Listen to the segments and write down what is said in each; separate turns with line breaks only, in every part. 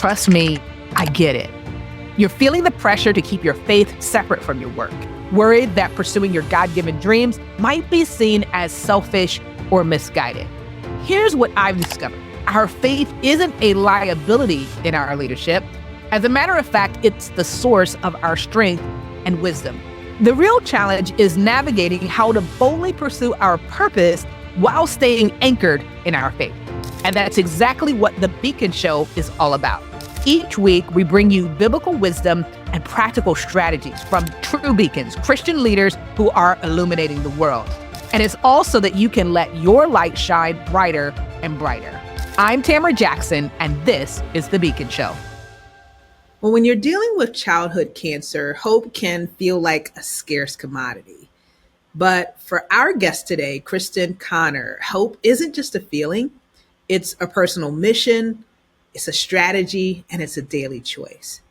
trust me, I get it. You're feeling the pressure to keep your faith separate from your work, worried that pursuing your God-given dreams might be seen as selfish or misguided. Here's what I've discovered. Our faith isn't a liability in our leadership. As a matter of fact, it's the source of our strength and wisdom. The real challenge is navigating how to boldly pursue our purpose while staying anchored in our faith. And that's exactly what the Beacon Show is all about. Each week, we bring you biblical wisdom and practical strategies from true beacons, Christian leaders who are illuminating the world. And it's also that you can let your light shine brighter and brighter. I'm Tamara Jackson, and this is The Beacon Show.
Well, when you're dealing with childhood cancer, hope can feel like a scarce commodity. But for our guest today, Kristin Connor, hope isn't just a feeling. It's a personal mission, it's a strategy, and it's a daily choice.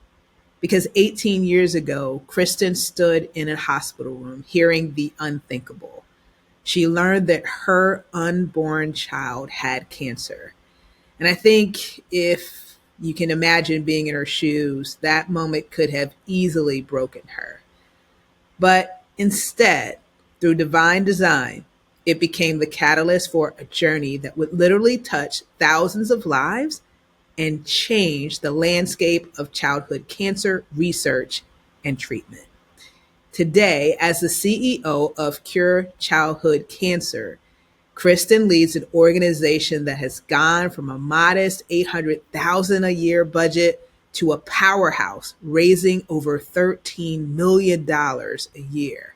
Because 18 years ago, Kristin stood in a hospital room hearing the unthinkable. She learned that her unborn child had cancer. And I think if you can imagine being in her shoes, that moment could have easily broken her. But instead, through divine design, it became the catalyst for a journey that would literally touch thousands of lives and change the landscape of childhood cancer research and treatment. Today, as the CEO of Cure Childhood Cancer, Kristin leads an organization that has gone from a modest $800,000 a year budget to a powerhouse, raising over $13 million a year.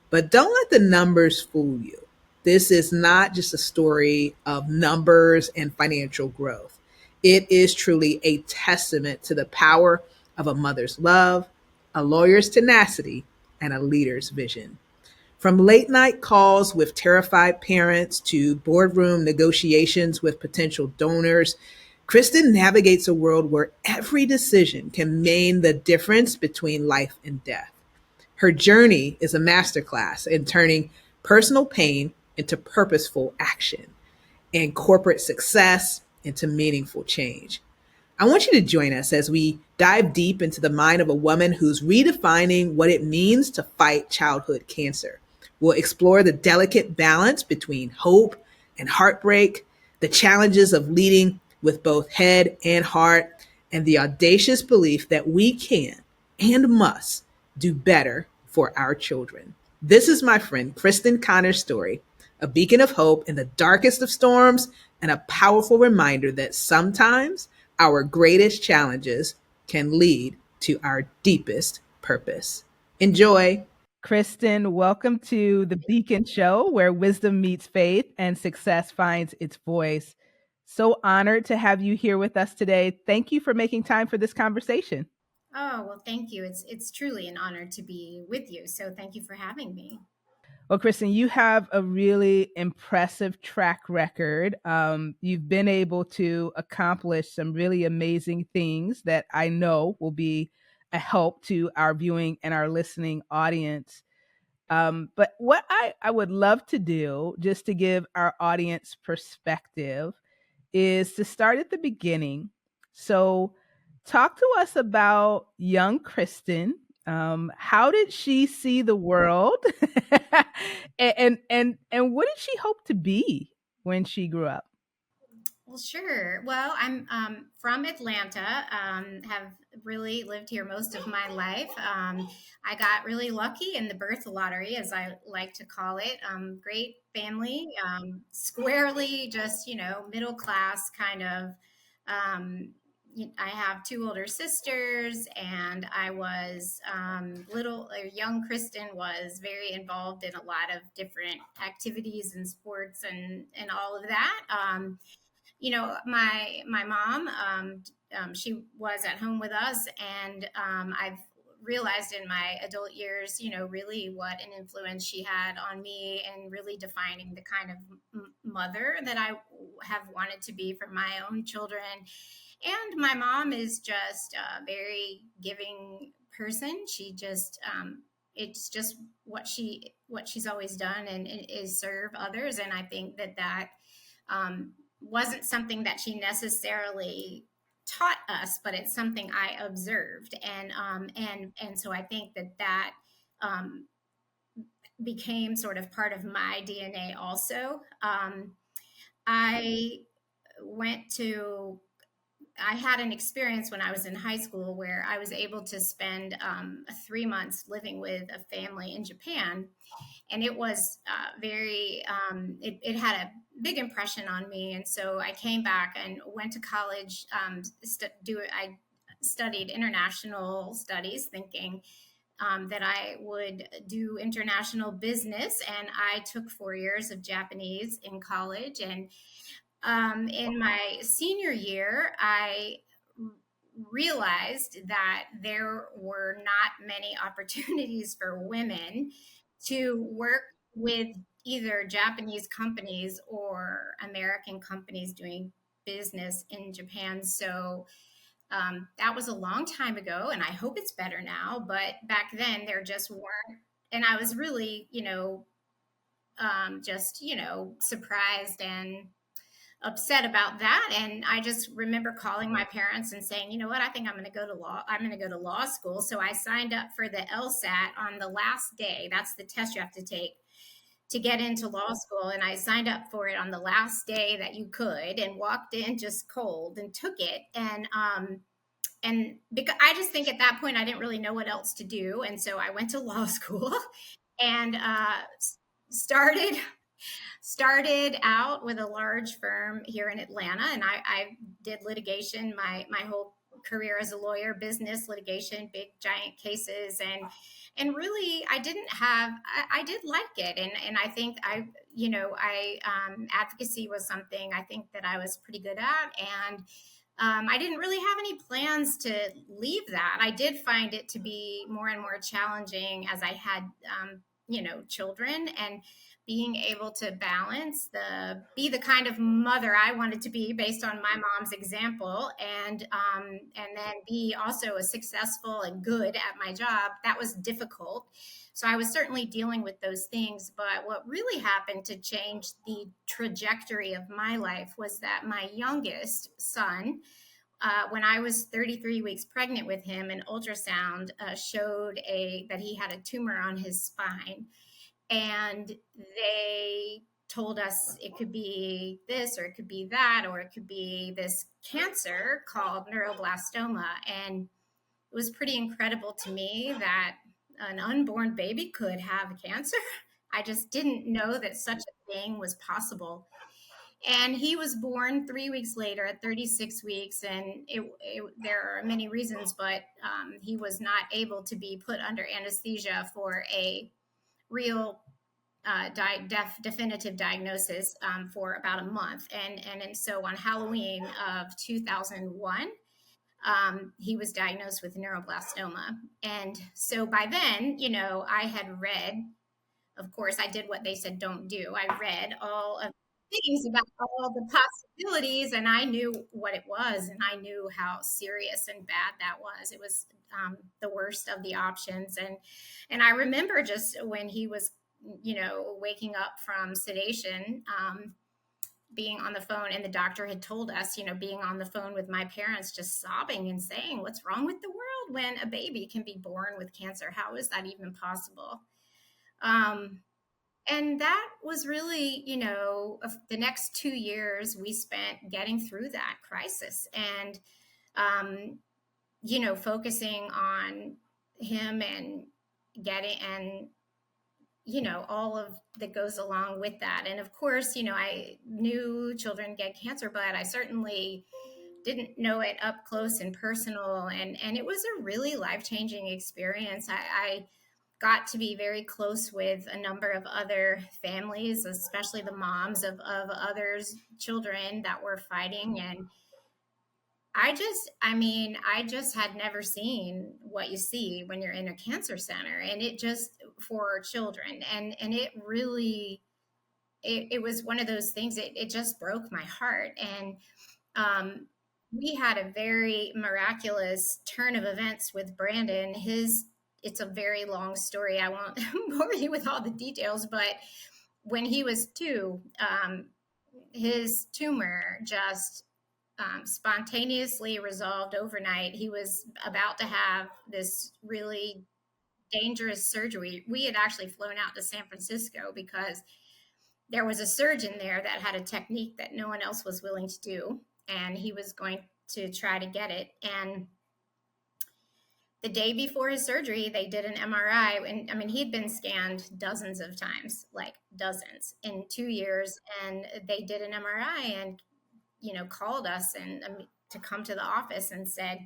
But don't let the numbers fool you. This is not just a story of numbers and financial growth. It is truly a testament to the power of a mother's love, a lawyer's tenacity, and a leader's vision. From late night calls with terrified parents to boardroom negotiations with potential donors, Kristin navigates a world where every decision can mean the difference between life and death. Her journey is a masterclass in turning personal pain into purposeful action and corporate success into meaningful change. I want you to join us as we dive deep into the mind of a woman who's redefining what it means to fight childhood cancer. We'll explore the delicate balance between hope and heartbreak, the challenges of leading with both head and heart, and the audacious belief that we can and must do better for our children. This is my friend Kristin Connor's story, a beacon of hope in the darkest of storms and a powerful reminder that sometimes our greatest challenges can lead to our deepest purpose. Enjoy.
Kristin, welcome to the Beacon Show, where wisdom meets faith and success finds its voice. So honored to have you here with us today. Thank you for making time for this conversation.
Oh, well, thank you. It's truly an honor to be with you. So thank you for having me.
Well, Kristin, you have a really impressive track record. You've been able to accomplish some really amazing things that I know will be a help to our viewing and our listening audience. But what I would love to do, just to give our audience perspective, is to start at the beginning. So talk to us about young Kristin. How did she see the world? and what did she hope to be when she grew up?
Well, sure. Well, I'm from Atlanta, have really lived here most of my life. I got really lucky in the birth lottery, as I like to call it. Great family, squarely just, middle class kind of. I have two older sisters, and I was young Kristin was very involved in a lot of different activities and sports and all of that. My mom, she was at home with us, and I've realized in my adult years, really what an influence she had on me and really defining the kind of mother that I have wanted to be for my own children. And my mom is just a very giving person. She just, it's just what she's always done, and is serve others. And I think that wasn't something that she necessarily taught us, but it's something I observed. And so I think that um, became sort of part of my DNA also. I went to I had an experience when I was in high school where I was able to spend 3 months living with a family in Japan. And it was it had a big impression on me. And so I came back and went to college. I studied international studies, thinking that I would do international business. And I took 4 years of Japanese in college. And in my senior year, I realized that there were not many opportunities for women to work with either Japanese companies or American companies doing business in Japan. So that was a long time ago, and I hope it's better now. But back then, there just weren't. And I was really, surprised and upset about that. And I just remember calling my parents and saying, you know what, I think I'm going to go to law. I'm going to go to law school. So I signed up for the LSAT on the last day. That's the test you have to take to get into law school. And I signed up for it on the last day that you could, and walked in just cold and took it. And because I just think at that point, I didn't really know what else to do. And so I went to law school and started out with a large firm here in Atlanta, and I did litigation my whole career as a lawyer, business litigation, big giant cases, and really I did like it, and I think advocacy was something I think that I was pretty good at, and I didn't really have any plans to leave that. I did find it to be more and more challenging as I had children, and being able to be the kind of mother I wanted to be based on my mom's example, and then be also a successful and good at my job. That was difficult. So I was certainly dealing with those things. But what really happened to change the trajectory of my life was that my youngest son, when I was 33 weeks pregnant with him, an ultrasound showed that he had a tumor on his spine. And they told us it could be this, or it could be that, or it could be this cancer called neuroblastoma. And it was pretty incredible to me that an unborn baby could have cancer. I just didn't know that such a thing was possible. And he was born 3 weeks later at 36 weeks. And there are many reasons, but he was not able to be put under anesthesia for a real definitive diagnosis for about a month. And so on Halloween of 2001, he was diagnosed with neuroblastoma. And so by then, I had read, of course, I did what they said don't do. I read all of the things about all the possibilities, and I knew what it was, and I knew how serious and bad that was. It was the worst of the options. And I remember just when he was waking up from sedation, being on the phone, and the doctor had told us, being on the phone with my parents, just sobbing and saying, what's wrong with the world when a baby can be born with cancer? How is that even possible? And that was really, the next 2 years we spent getting through that crisis, and, focusing on him and all of that goes along with that. And of course, I knew children get cancer, but I certainly didn't know it up close and personal. And it was a really life-changing experience. I got to be very close with a number of other families, especially the moms of others' children that were fighting. And I just had never seen what you see when you're in a cancer center, and it just for children. And it really, it was one of those things, it just broke my heart. And we had a very miraculous turn of events with Brandon. It's a very long story. I won't bore you with all the details, but when he was 2, his tumor just spontaneously resolved overnight. He was about to have this really dangerous surgery. We had actually flown out to San Francisco because there was a surgeon there that had a technique that no one else was willing to do, and he was going to try to get it. And the day before his surgery, they did an MRI. And I mean, he'd been scanned dozens of times, like dozens in 2 years. And they did an MRI and, called us and to come to the office and said,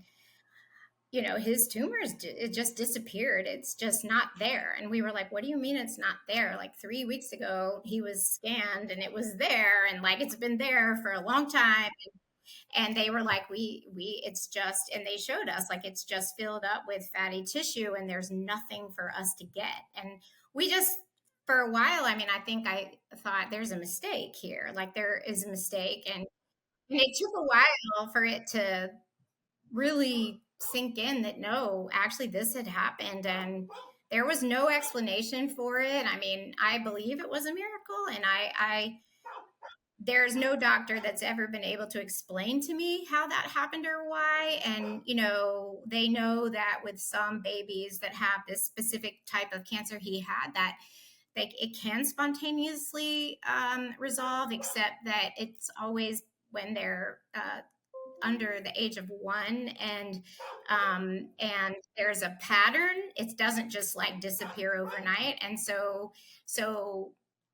his tumors, it just disappeared. It's just not there. And we were like, what do you mean it's not there? Like 3 weeks ago, he was scanned and it was there. And like, it's been there for a long time. And they were like, it's just, and they showed us like, it's just filled up with fatty tissue and there's nothing for us to get. And we just, for a while, I mean, I think I thought there's a mistake here. Like there is a mistake. And it took a while for it to really sink in that no, actually this had happened. And there was no explanation for it. I mean, I believe it was a miracle. And there's no doctor that's ever been able to explain to me how that happened or why. And, they know that with some babies that have this specific type of cancer he had, that it can spontaneously resolve, except that it's always when they're under the age of 1, and there's a pattern. It doesn't just like disappear overnight. And so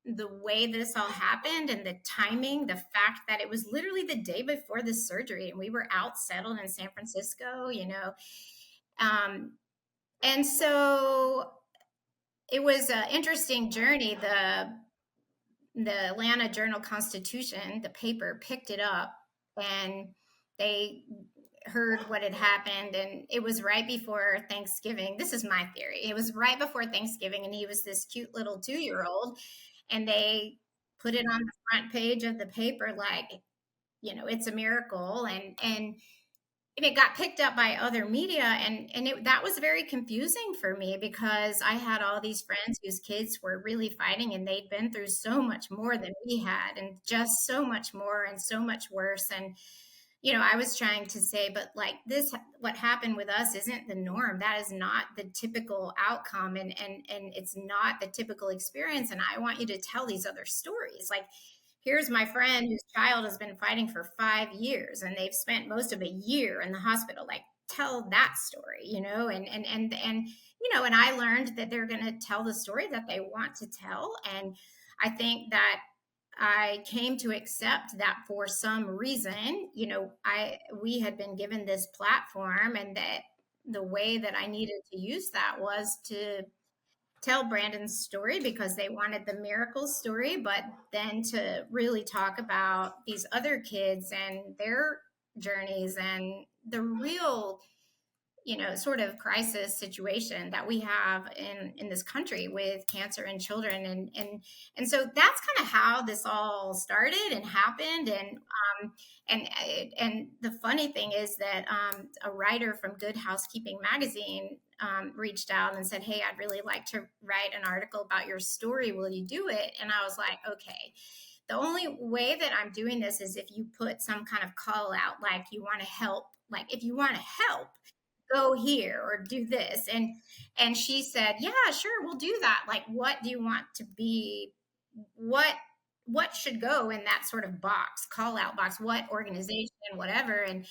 the way this all happened and the timing, the fact that it was literally the day before the surgery and we were out settled in San Francisco, and so it was an interesting journey. The Atlanta Journal-Constitution, the paper, picked it up and they heard what had happened, and it was right before Thanksgiving. This is my theory. It was right before Thanksgiving, and he was this cute little 2-year-old, and they put it on the front page of the paper like, it's a miracle, and it got picked up by other media, and that was very confusing for me because I had all these friends whose kids were really fighting, and they'd been through so much more than we had, and just so much more and so much worse. And I was trying to say, but like this, what happened with us isn't the norm. That is not the typical outcome. And it's not the typical experience. And I want you to tell these other stories. Like, here's my friend whose child has been fighting for 5 years and they've spent most of a year in the hospital. Like, tell that story, and I learned that they're going to tell the story that they want to tell. And I think that I came to accept that for some reason, we had been given this platform, and that the way that I needed to use that was to tell Brandon's story because they wanted the miracle story, but then to really talk about these other kids and their journeys and the real sort of crisis situation that we have in this country with cancer in children. And so that's kind of how this all started and happened. And the funny thing is that a writer from Good Housekeeping magazine reached out and said, hey, I'd really like to write an article about your story. Will you do it? And I was like, okay. The only way that I'm doing this is if you put some kind of call out, like you want to help, like if you want to help, go here or do this. And she said, yeah, sure, we'll do that. Like, what do you want to be? What should go in that sort of box, call out box, what organization, whatever. And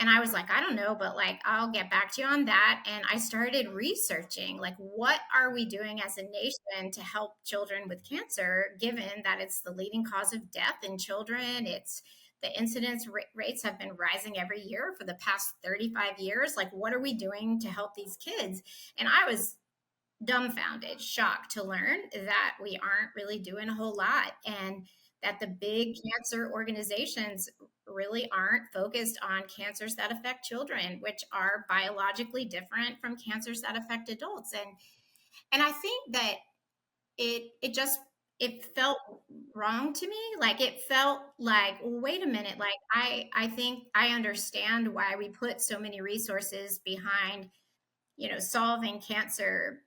I was like, I don't know, but like, I'll get back to you on that. And I started researching, like, what are we doing as a nation to help children with cancer, given that it's the leading cause of death in children? The incidence rates have been rising every year for the past 35 years. Like, what are we doing to help these kids? And I was dumbfounded, shocked to learn that we aren't really doing a whole lot, and that the big cancer organizations really aren't focused on cancers that affect children, which are biologically different from cancers that affect adults. And I think that it felt wrong to me. Like, it felt like, well, wait a minute. Like, I think I understand why we put so many resources behind, solving cancer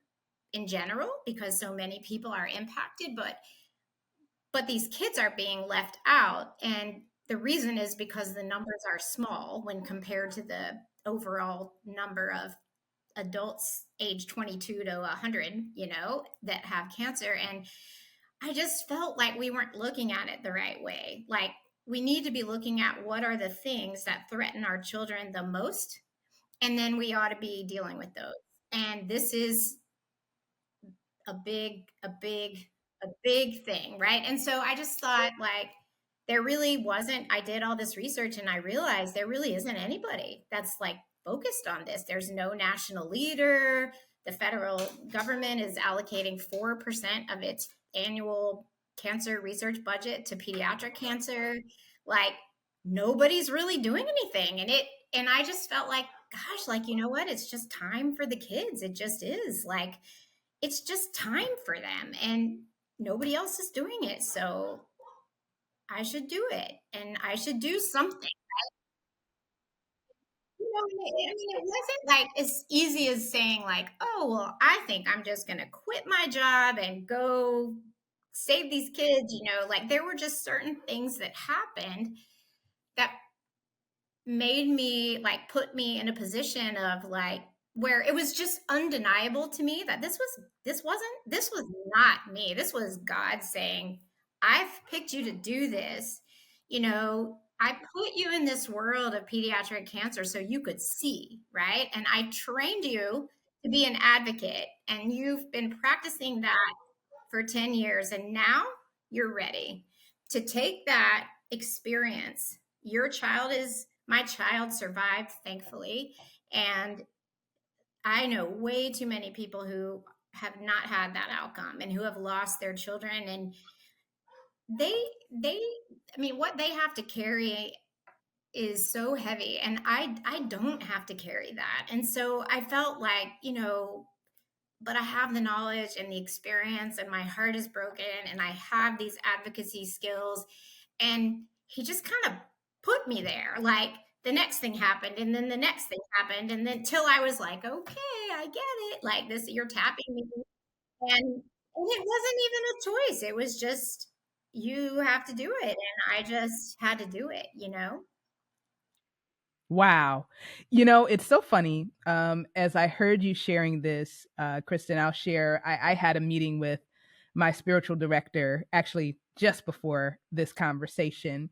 in general, because so many people are impacted, but these kids are being left out. And the reason is because the numbers are small when compared to the overall number of adults age 22 to 100, that have cancer. And I just felt like we weren't looking at it the right way. Like, we need to be looking at what are the things that threaten our children the most, and then we ought to be dealing with those. And this is a big thing, right? And so I just thought, like, there really wasn't, I did all this research and I realized there really isn't anybody that's like focused on this. There's no national leader. The federal government is allocating 4% of its annual cancer research budget to pediatric cancer. Like, nobody's really doing anything. And I just felt like, gosh, like, you know what? It's just time for the kids. It just is. Like, it's just time for them, and nobody else is doing it. So I should do it, and I should do something. I mean, it wasn't like as easy as saying, like, oh, well, I think I'm just going to quit my job and go save these kids. Like, there were just certain things that happened that made me, like, put me in a position of, like, where it was just undeniable to me that this was not me. This was God saying, I've picked you to do this. I put you in this world of pediatric cancer so you could see, right? And I trained you to be an advocate, and you've been practicing that for 10 years, and now you're ready to take that experience. My child survived, thankfully, and I know way too many people who have not had that outcome and who have lost their children, and they I mean, what they have to carry is so heavy, and I don't have to carry that. And so I felt like, but I have the knowledge and the experience, and my heart is broken, and I have these advocacy skills. And he just kind of put me there. Like, the next thing happened, and then the next thing happened, and then till I was like, okay, I get it. Like, this, you're tapping me. And it wasn't even a choice. It was just, you have to do it. And I just had to do it.
Wow. It's so funny. As I heard you sharing this, Kristin, I'll share. I had a meeting with my spiritual director actually just before this conversation.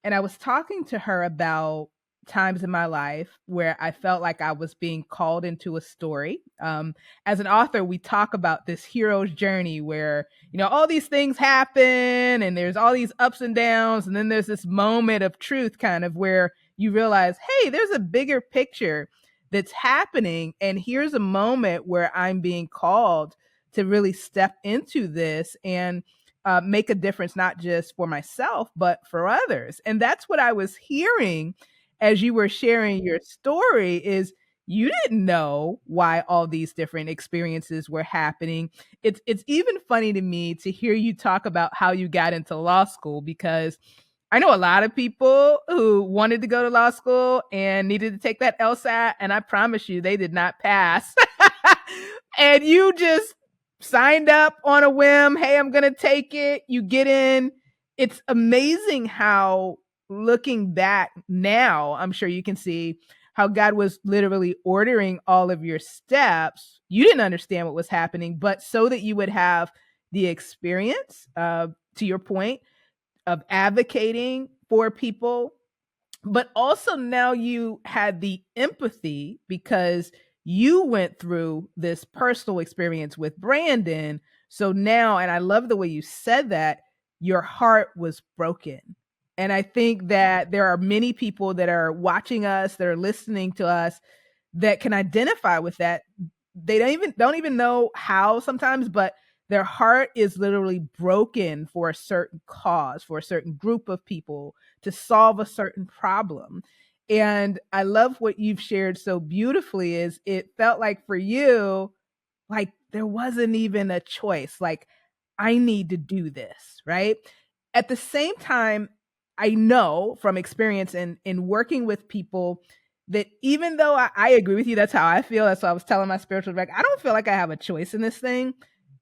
And I was talking to her about times in my life where I felt like I was being called into a story. As an author, we talk about this hero's journey where, all these things happen and there's all these ups and downs. And then there's this moment of truth kind of where you realize, hey, there's a bigger picture that's happening. And here's a moment where I'm being called to really step into this and make a difference, not just for myself, but for others. And that's what I was hearing as you were sharing your story, is you didn't know why all these different experiences were happening. It's even funny to me to hear you talk about how you got into law school, because I know a lot of people who wanted to go to law school and needed to take that LSAT, and I promise you they did not pass. And you just signed up on a whim. Hey, I'm going to take it. You get in. It's amazing how, looking back now, I'm sure you can see how God was literally ordering all of your steps. You didn't understand what was happening, but so that you would have the experience, to your point, of advocating for people, but also now you had the empathy because you went through this personal experience with Brandon. So now, and I love the way you said that, your heart was broken. And I think that there are many people that are watching us, that are listening to us, that can identify with that. They don't even know how sometimes, but their heart is literally broken for a certain cause, for a certain group of people, to solve a certain problem. And I love what you've shared so beautifully, is it felt like for you, like there wasn't even a choice. Like, I need to do this, right? At the same time, I know from experience in working with people that even though I agree with you, that's how I feel. That's what I was telling my spiritual director. I don't feel like I have a choice in this thing.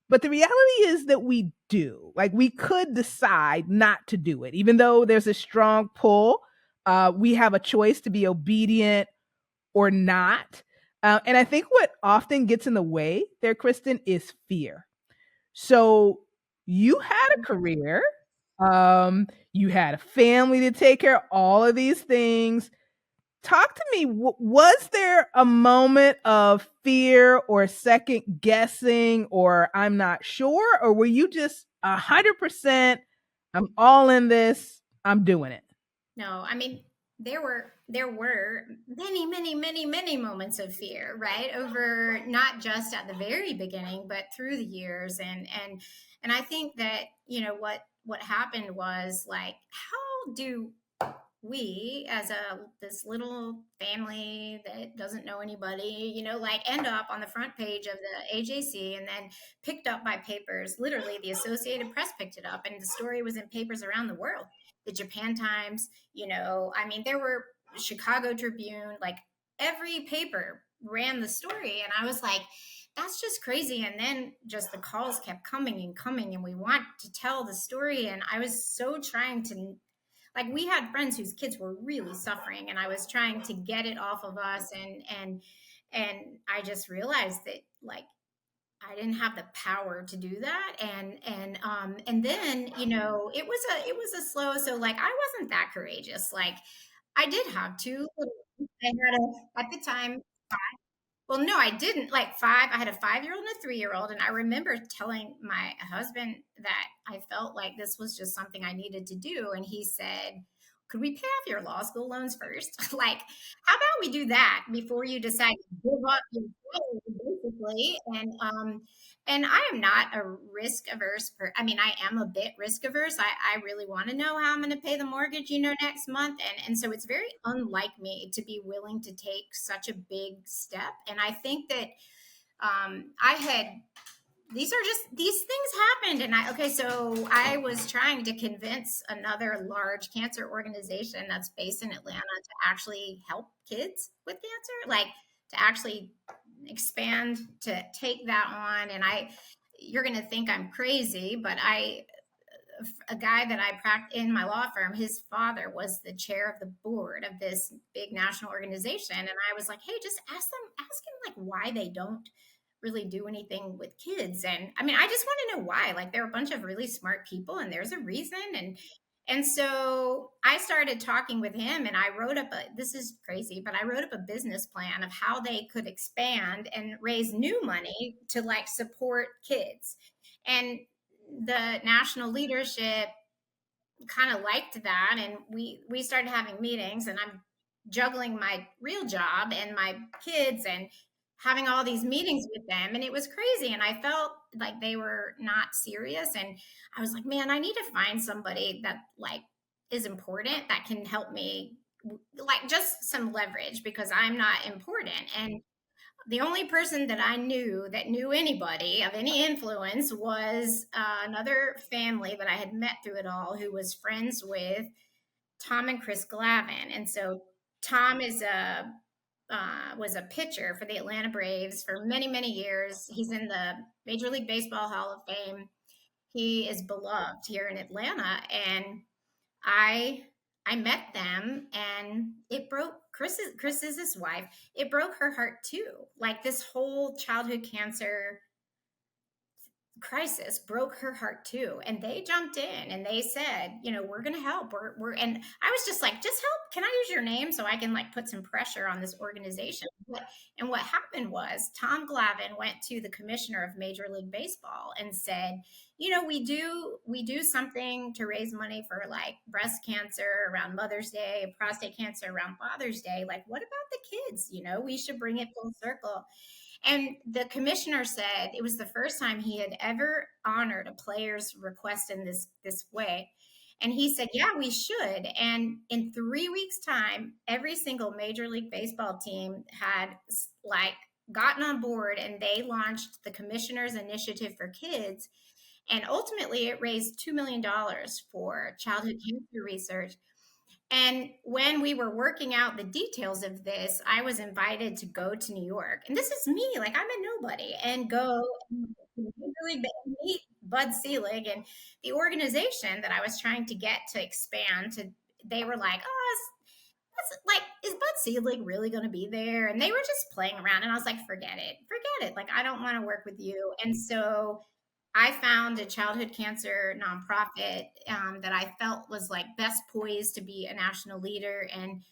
But the reality is that we do. Like, we could decide not to do it, even though there's a strong pull. We have a choice to be obedient or not. And I think what often gets in the way there, Kristin, is fear. So you had a career, you had a family to take care of, all of these things. Talk to me. Was there a moment of fear or second guessing or I'm not sure? Or were you just 100%, I'm all in this, I'm doing it?
No, I mean, there were many moments of fear, right? Over not just at the very beginning, but through the years. And I think that, what happened was, like, how do we, as this little family that doesn't know anybody, like, end up on the front page of the AJC and then picked up by papers? Literally, the Associated Press picked it up, and the story was in papers around the world. The Japan Times, I mean, there were Chicago Tribune, like, every paper ran the story. And I was like, that's just crazy. And then just the calls kept coming and coming, and we want to tell the story. And I was so trying to, like, we had friends whose kids were really suffering, and I was trying to get it off of us. And I just realized that, like, I didn't have the power to do that. And then, it was a slow, so, like, I wasn't that courageous. Like, I did have two little ones. I had at the time, well, no, I didn't. Like, I had a 5-year-old and a 3-year-old. And I remember telling my husband that I felt like this was just something I needed to do. And he said, could we pay off your law school loans first? Like, how about we do that before you decide to give up your career, basically? And I am not a risk averse I mean, I am a bit risk averse. I really want to know how I'm going to pay the mortgage, next month. And so it's very unlike me to be willing to take such a big step. And I think that I had these things happened. And so I was trying to convince another large cancer organization that's based in Atlanta to actually help kids with cancer, like, to actually expand, to take that on. And you're going to think I'm crazy, but a guy that I practiced in my law firm, his father was the chair of the board of this big national organization. And I was like, hey, just ask him, like, why they don't really do anything with kids. And I mean, I just want to know why. Like, they're a bunch of really smart people, and there's a reason. And so I started talking with him, and I wrote up this is crazy, but I wrote up a business plan of how they could expand and raise new money to, like, support kids. And the national leadership kind of liked that, and we started having meetings, and I'm juggling my real job and my kids and having all these meetings with them, and it was crazy. And I felt like they were not serious. And I was like, man, I need to find somebody that, like, is important, that can help me, like, just some leverage, because I'm not important. And the only person that I knew that knew anybody of any influence was another family that I had met through it all, who was friends with Tom and Chris Glavin. And so Tom was a pitcher for the Atlanta Braves for many years. He's in the Major League Baseball Hall of Fame. He is beloved here in Atlanta. And I met them, and it broke Chris is his wife. It broke her heart too. Like, this whole childhood cancer crisis broke her heart too. And they jumped in and they said, we're going to help. And I was just like, just help. Can I use your name so I can, like, put some pressure on this organization? And what happened was Tom Glavin went to the commissioner of Major League Baseball and said, we do something to raise money for, like, breast cancer around Mother's Day, prostate cancer around Father's Day. Like, what about the kids? We should bring it full circle. And the commissioner said it was the first time he had ever honored a player's request in this way. And he said, yeah, we should. And in 3 weeks' time, every single Major League Baseball team had, like, gotten on board, and they launched the Commissioner's Initiative for Kids. And ultimately, it raised $2 million for childhood cancer research. And when we were working out the details of this, I was invited to go to New York. And this is me, like, I'm a nobody, and go really meet Bud Selig and the organization that I was trying to get to expand to. They were like, "Oh, that's like, is Bud Selig really going to be there?" And they were just playing around, and I was like, forget it. Like, I don't want to work with you. And so I found a childhood cancer nonprofit that I felt was like best poised to be a national leader. And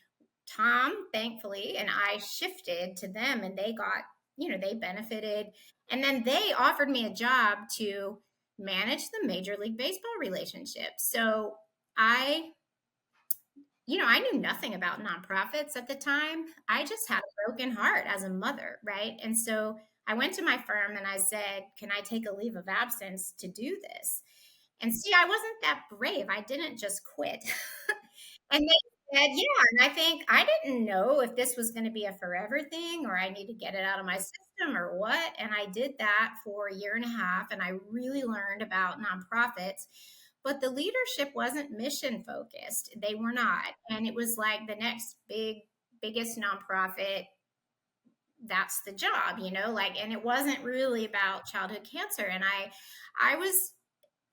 Tom, thankfully, and I shifted to them, and they got, they benefited. And then they offered me a job to manage the Major League Baseball relationship. So I, I knew nothing about nonprofits at the time. I just had a broken heart as a mother, right? And so I went to my firm and I said, "Can I take a leave of absence to do this?" And see, I wasn't that brave. I didn't just quit. And they said, "Yeah." And I think I didn't know if this was going to be a forever thing or I need to get it out of my system or what. And I did that for a year and a half. And I really learned about nonprofits. But the leadership wasn't mission focused. They were not. And it was like the next biggest nonprofit, that's the job, like, and it wasn't really about childhood cancer. And I was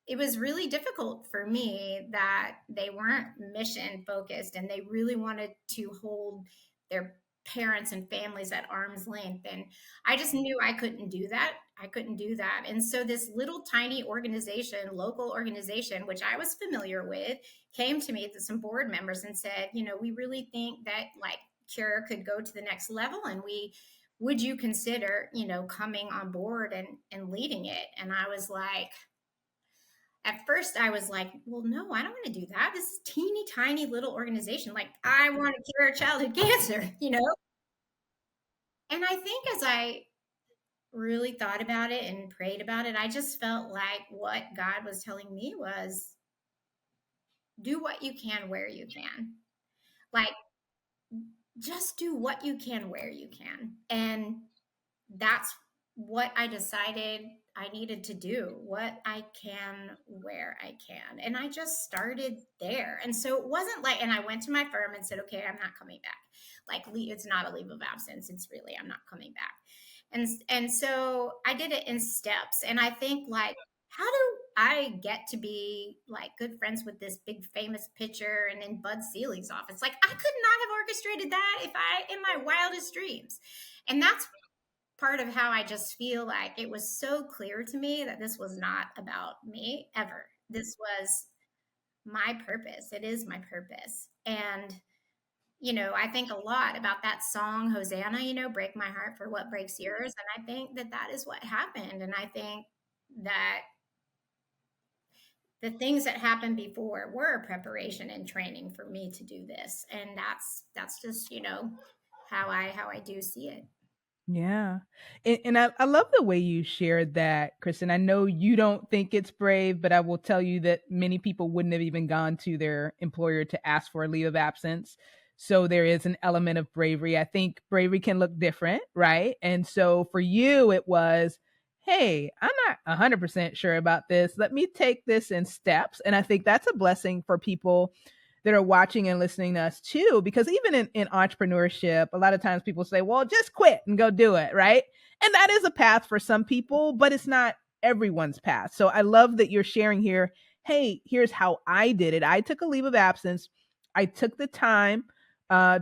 it was really difficult for me that they weren't mission focused and they really wanted to hold their parents and families at arm's length. And I just knew I couldn't do that. I couldn't do that. And so this little tiny organization, local organization, which I was familiar with, came to me, to some board members, and said, "We really think that like Cure could go to the next level, and would you consider, coming on board and leading it?" And I was like, at first I was like, "Well, no, I don't want to do that. This is teeny tiny little organization. Like, I want to cure childhood cancer." And I think as I really thought about it and prayed about it, I just felt like what God was telling me was, do what you can where you can. Like, just do what you can where you can. And that's what I decided I needed to do, what I can where I can. And I just started there. And so it wasn't like, and I went to my firm and said, "Okay, I'm not coming back." Like, it's not a leave of absence. It's really, I'm not coming back. And so I did it in steps. And I think, like, how do I get to be like good friends with this big famous pitcher and in Bud Selig's office? Like, I could not have orchestrated that if I in my wildest dreams. And that's part of how I just feel like it was so clear to me that this was not about me ever. This was my purpose. It is my purpose. And, I think a lot about that song, Hosanna, "Break my heart for what breaks yours." And I think that that is what happened. And I think that the things that happened before were a preparation and training for me to do this. And that's just, how I do see it.
Yeah. And I love the way you shared that, Kristen. I know you don't think it's brave, but I will tell you that many people wouldn't have even gone to their employer to ask for a leave of absence. So there is an element of bravery. I think bravery can look different, right? And so for you, it was, "Hey, I'm not 100% sure about this. Let me take this in steps." And I think that's a blessing for people that are watching and listening to us too, because even in entrepreneurship, a lot of times people say, "Well, just quit and go do it," right? And that is a path for some people, but it's not everyone's path. So I love that you're sharing here, "Hey, here's how I did it. I took a leave of absence. I took the time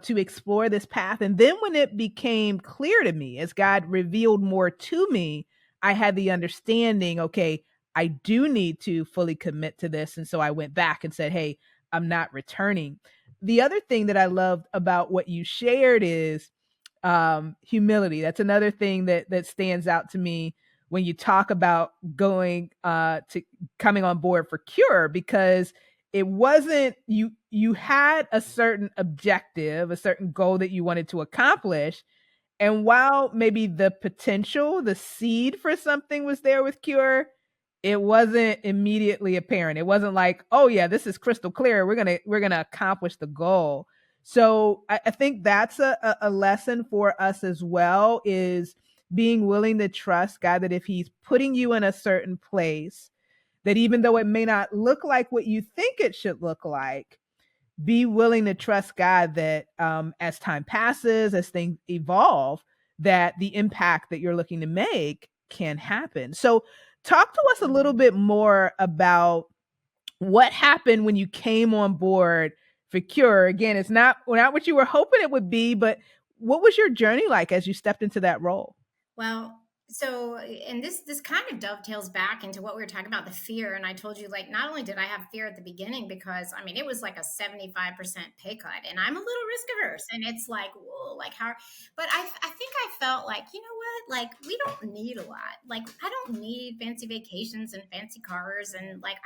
to explore this path. And then when it became clear to me, as God revealed more to me, I had the understanding, okay, I do need to fully commit to this." And so I went back and said, "Hey, I'm not returning." The other thing that I loved about what you shared is humility. That's another thing that stands out to me when you talk about going to coming on board for Cure, because it wasn't you had a certain objective, a certain goal that you wanted to accomplish. And while maybe the potential, the seed for something was there with Cure, it wasn't immediately apparent. It wasn't like, "Oh yeah, this is crystal clear. We're gonna accomplish the goal." So I think that's a lesson for us as well, is being willing to trust God, that if He's putting you in a certain place, that even though it may not look like what you think it should look like, be willing to trust God that as time passes, as things evolve, that the impact that you're looking to make can happen. So talk to us a little bit more about what happened when you came on board for Cure. Again, it's not what you were hoping it would be, but what was your journey like as you stepped into that role?
Well, so and this kind of dovetails back into what we were talking about, the fear. And I told you, like, not only did I have fear at the beginning, because I mean it was like a 75% pay cut, and I'm a little risk averse, and it's like, whoa, like how, but I think I felt like, you know what, like we don't need a lot. Like I don't need fancy vacations and fancy cars, and like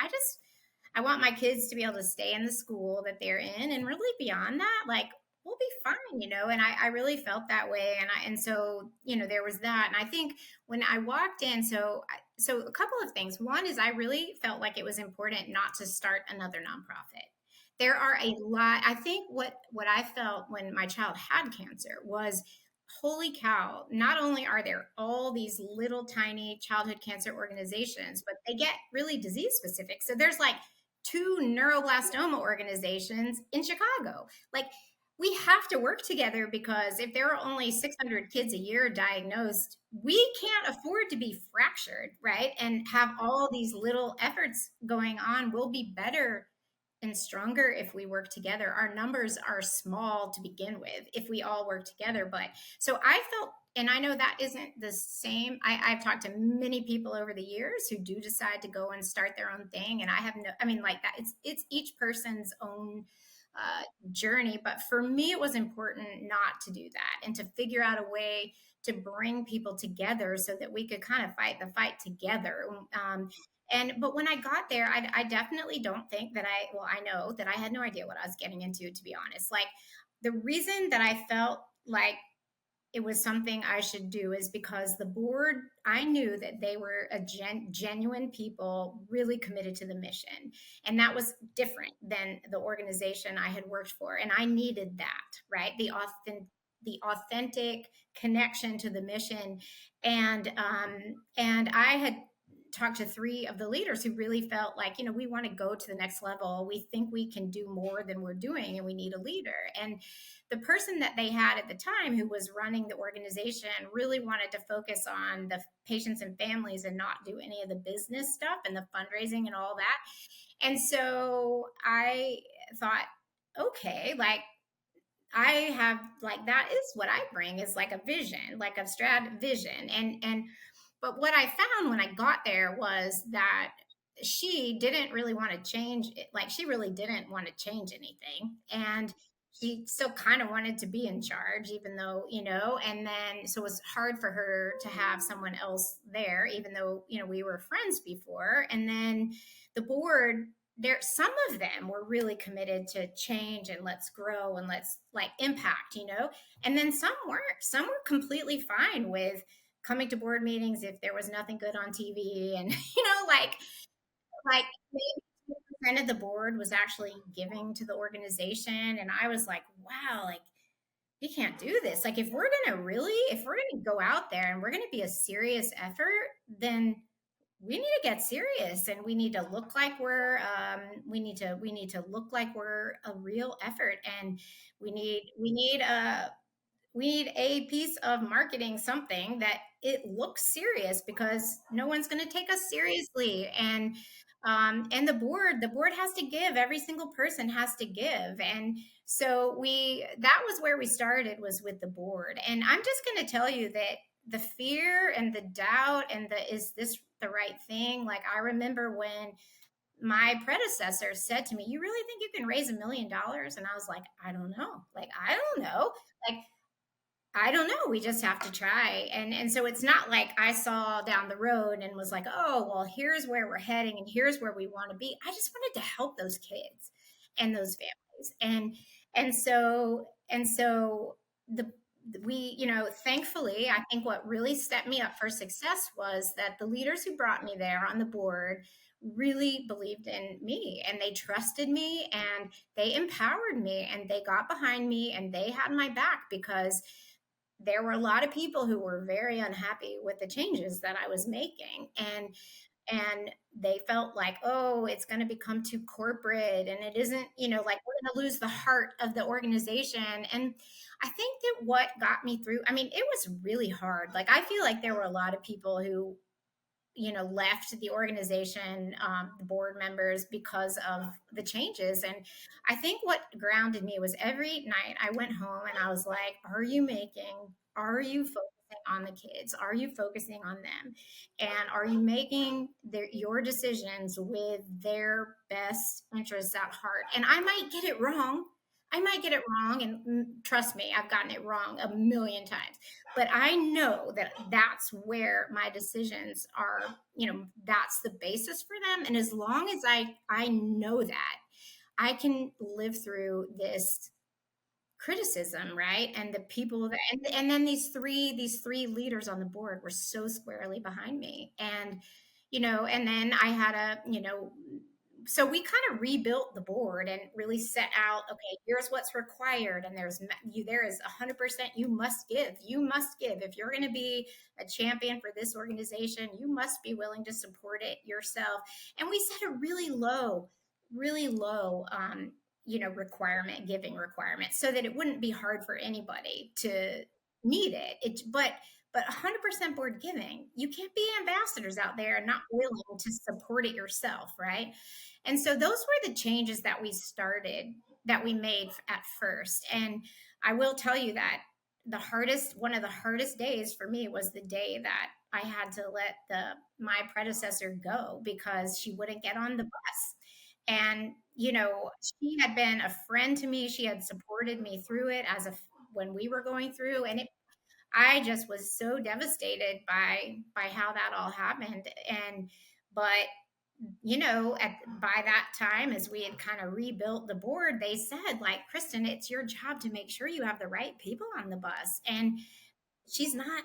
I want my kids to be able to stay in the school that they're in, and really beyond that, like we'll be fine, you know. And I really felt that way, and so you know there was that, and I think when I walked in, so a couple of things. One is I really felt like it was important not to start another nonprofit. There are a lot. I think what I felt when my child had cancer was, holy cow, not only are there all these little tiny childhood cancer organizations, but they get really disease specific. So there's like two neuroblastoma organizations in Chicago. Like we have to work together, because if there are only 600 kids a year diagnosed, we can't afford to be fractured, right? And have all these little efforts going on. We'll be better and stronger if we work together. Our numbers are small to begin with if we all work together. But so I felt, and I know that isn't the same. I've talked to many people over the years who do decide to go and start their own thing, and I have no, I mean, like that. It's each person's own journey. But for me, it was important not to do that, and to figure out a way to bring people together so that we could kind of fight the fight together. But when I got there, I definitely don't think that I know that I had no idea what I was getting into, to be honest. Like the reason that I felt like it was something I should do is because the board, I knew that they were a genuine people, really committed to the mission. And that was different than the organization I had worked for. And I needed that, right? The authentic connection to the mission. And I had talked to three of the leaders who really felt like, you know, we want to go to the next level. We think we can do more than we're doing, and we need a leader. And the person that they had at the time who was running the organization really wanted to focus on the patients and families and not do any of the business stuff and the fundraising and all that. And so I thought, okay, like I have, like, that is what I bring, is like a vision, like a strat vision. But what I found when I got there was that she didn't really want to change it. Like she really didn't want to change anything. And she still kind of wanted to be in charge, even though, you know, and then so it was hard for her to have someone else there, even though, you know, we were friends before. And then the board, there, some of them were really committed to change and let's grow and let's like impact, you know, and then some weren't. Some were completely fine with coming to board meetings if there was nothing good on TV, and you know, like maybe 2% of the board was actually giving to the organization, and I was like, wow, like we can't do this. Like if we're gonna go out there and we're gonna be a serious effort, then we need to get serious, and we need to look like we need to look like we're a real effort, and we need a piece of marketing, something that it looks serious, because no one's going to take us seriously. And the board has to give. Every single person has to give. And so that was where we started, was with the board. And I'm just going to tell you that the fear and the doubt and is this the right thing? Like I remember when my predecessor said to me, "You really think you can raise $1 million?" And I was like, I don't know. Like, I don't know. Like, I don't know. We just have to try. And so it's not like I saw down the road and was like, oh, well, here's where we're heading and here's where we want to be. I just wanted to help those kids and those families. And so the we, you know, thankfully, I think what really set me up for success was that the leaders who brought me there on the board really believed in me, and they trusted me, and they empowered me, and they got behind me, and they had my back, because there were a lot of people who were very unhappy with the changes that I was making. And they felt like, oh, it's going to become too corporate and it isn't, like we're going to lose the heart of the organization. And I think that what got me through, I mean, it was really hard. Like, I feel like there were a lot of people who, left the organization, the board members, because of the changes. And I think what grounded me was every night I went home and I was like, are you focusing on the kids? Are you focusing on them? And are you making your decisions with their best interests at heart? And I might get it wrong. And trust me, I've gotten it wrong a million times. But I know that that's where my decisions are, that's the basis for them. And as long as I know that, I can live through this criticism, right? And the people that, and then these three leaders on the board were so squarely behind me. And and then I had so we kind of rebuilt the board and really set out, okay, here's what's required. And there is 100%, you must give if you're going to be a champion for this organization. You must be willing to support it yourself. And we set a really low requirement, so that it wouldn't be hard for anybody to meet but 100% board giving, you can't be ambassadors out there and not willing to support it yourself, right? And so those were the changes that we made at first. And I will tell you that one of the hardest days for me was the day that I had to let my predecessor go because she wouldn't get on the bus. And she had been a friend to me. She had supported me through it when we were going through, and I just was so devastated by how that all happened. But by that time, as we had kind of rebuilt the board, they said, like, Kristin, it's your job to make sure you have the right people on the bus. And she's not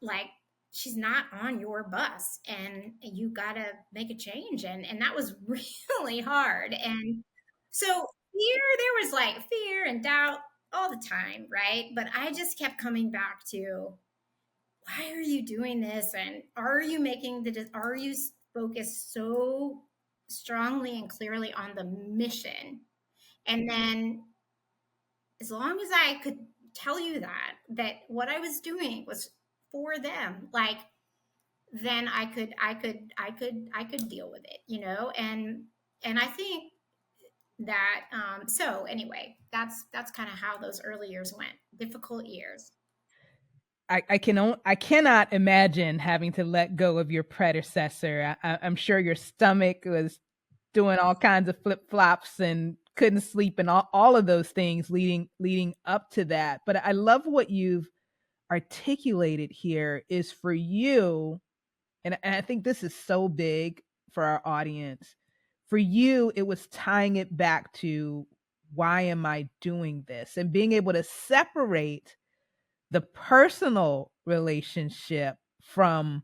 like she's not on your bus, and you got to make a change. And that was really hard. And so there was like fear and doubt all the time, right? But I just kept coming back to, why are you doing this? And are you focused so strongly and clearly on the mission? And then, as long as I could tell you that what I was doing was for them, like, then I could deal with it, and I think that, so anyway, that's kind of how those early years went. Difficult years.
I cannot imagine having to let go of your predecessor. I'm sure your stomach was doing all kinds of flip flops and couldn't sleep and all of those things leading up to that. But I love what you've articulated here is for you, and I think this is so big for our audience. For you, it was tying it back to, why am I doing this? And being able to separate the personal relationship from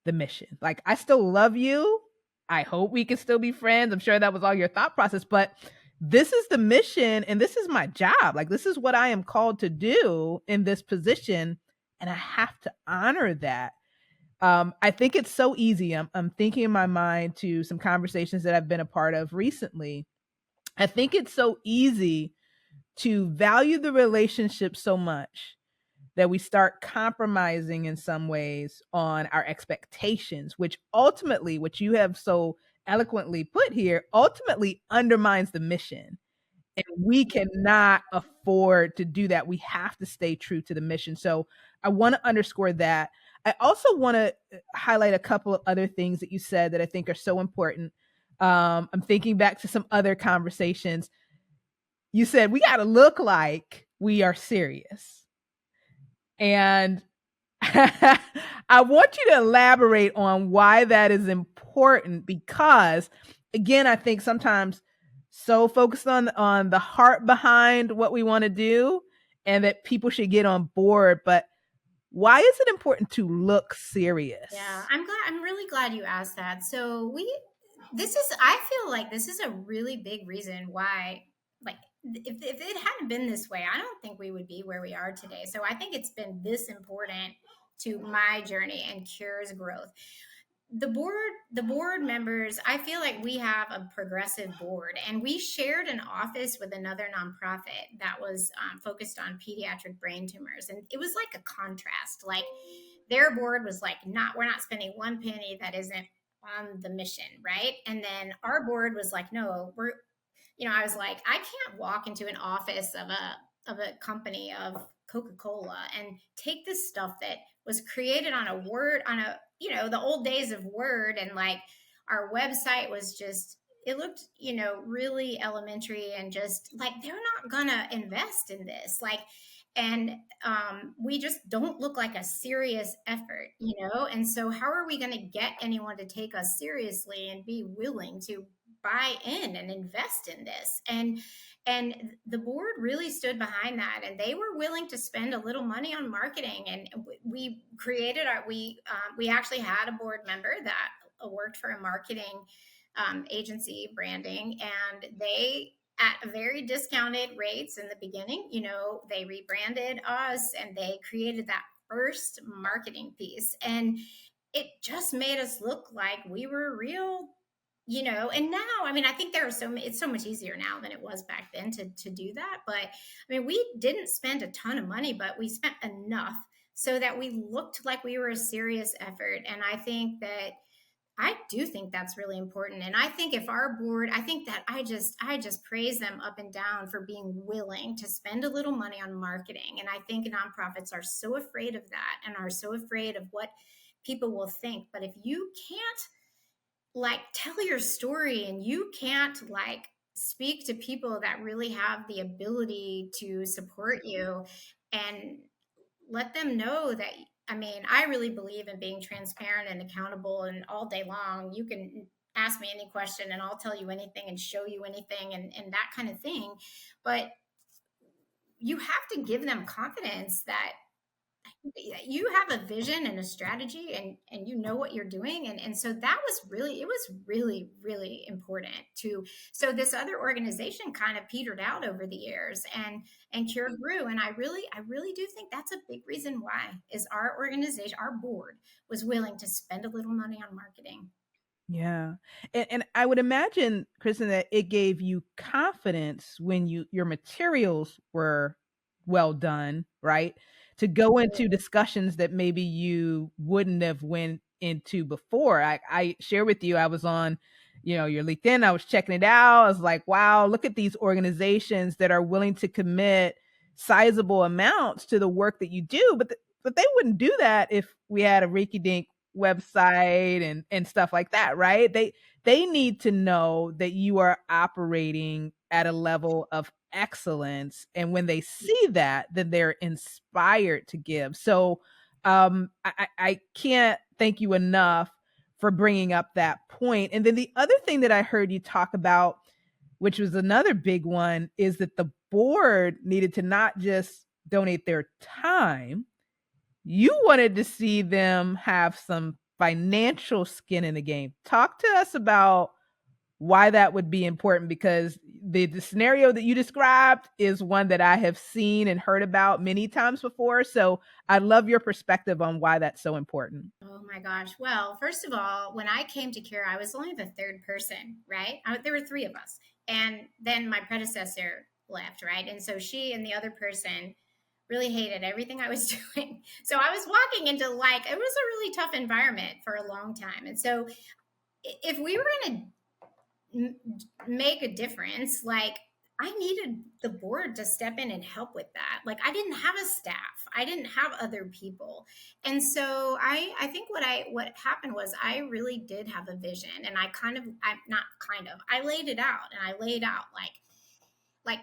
the mission. Like, I still love you. I hope we can still be friends. I'm sure that was all your thought process, but this is the mission and this is my job. Like, this is what I am called to do in this position, and I have to honor that. I think it's so easy. I'm thinking in my mind to some conversations that I've been a part of recently. I think it's so easy to value the relationship so much that we start compromising in some ways on our expectations, which ultimately, which you have so eloquently put here, ultimately undermines the mission. And we cannot afford to do that. We have to stay true to the mission. So I want to underscore that. I also want to highlight a couple of other things that you said that I think are so important. I'm thinking back to some other conversations. You said we got to look like we are serious. And I want you to elaborate on why that is important, because, again, I think sometimes so focused on the heart behind what we want to do and that people should get on board. But why is it important to look serious?
Yeah, I'm really glad you asked that. So I feel like this is a really big reason why, like, if it hadn't been this way, I don't think we would be where we are today. So I think it's been this important to my journey and Cure's growth. the board members, I feel like we have a progressive board, and we shared an office with another nonprofit that was focused on pediatric brain tumors, and it was like a contrast. Like their board was like, not we're not spending one penny that isn't on the mission, right? And then our board was like, no, I was like, I can't walk into an office of a company of Coca-Cola and take this stuff that was created on a Word, on a, the old days of Word, and like our website was just, it looked, really elementary, and just like they're not gonna invest in this. Like, and we just don't look like a serious effort. And so how are we going to get anyone to take us seriously and be willing to buy in and invest in this? And the board really stood behind that, and they were willing to spend a little money on marketing. And we created we actually had a board member that worked for a marketing agency, branding, and they, at very discounted rates in the beginning, they rebranded us and they created that first marketing piece, and it just made us look like we were real. And now, I mean, I think it's so much easier now than it was back then to do that. But I mean, we didn't spend a ton of money, but we spent enough so that we looked like we were a serious effort. And I do think that's really important. And I think if our board, I think that I just praise them up and down for being willing to spend a little money on marketing. And I think nonprofits are so afraid of that and are so afraid of what people will think. But if you can't like tell your story, and you can't like speak to people that really have the ability to support you, and let them know that, I mean, I really believe in being transparent and accountable, and all day long you can ask me any question and I'll tell you anything and show you anything, and that kind of thing. But you have to give them confidence that you have a vision and a strategy, and you know what you're doing. And so that was really, it was really, really important to, so this other organization kind of petered out over the years, and Cure grew. And I really do think that's a big reason why, is our organization, our board was willing to spend a little money on marketing.
Yeah. And I would imagine, Kristen, that it gave you confidence when your materials were well done, right? To go into discussions that maybe you wouldn't have went into before. I share with you, I was on, your LinkedIn, I was checking it out. I was like, wow, look at these organizations that are willing to commit sizable amounts to the work that you do. But they wouldn't do that if we had a rinky dink website and stuff like that, right? They need to know that you are operating at a level of excellence, and when they see that, then they're inspired to give. So I can't thank you enough for bringing up that point. And then the other thing that I heard you talk about, which was another big one, is that the board needed to not just donate their time. You wanted to see them have some financial skin in the game. Talk to us about why that would be important, because the scenario that you described is one that I have seen and heard about many times before. So I love your perspective on why that's so important.
Oh my gosh. Well, first of all, when I came to Cure, I was only the third person, right? There were three of us. And then my predecessor left, right? And so she and the other person really hated everything I was doing. So I was walking into, like, it was a really tough environment for a long time. And so if we were going to make a difference, like, I needed the board to step in and help with that. Like, I didn't have a staff, I didn't have other people. And so I think what happened was, I really did have a vision, and I laid it out, and I laid out like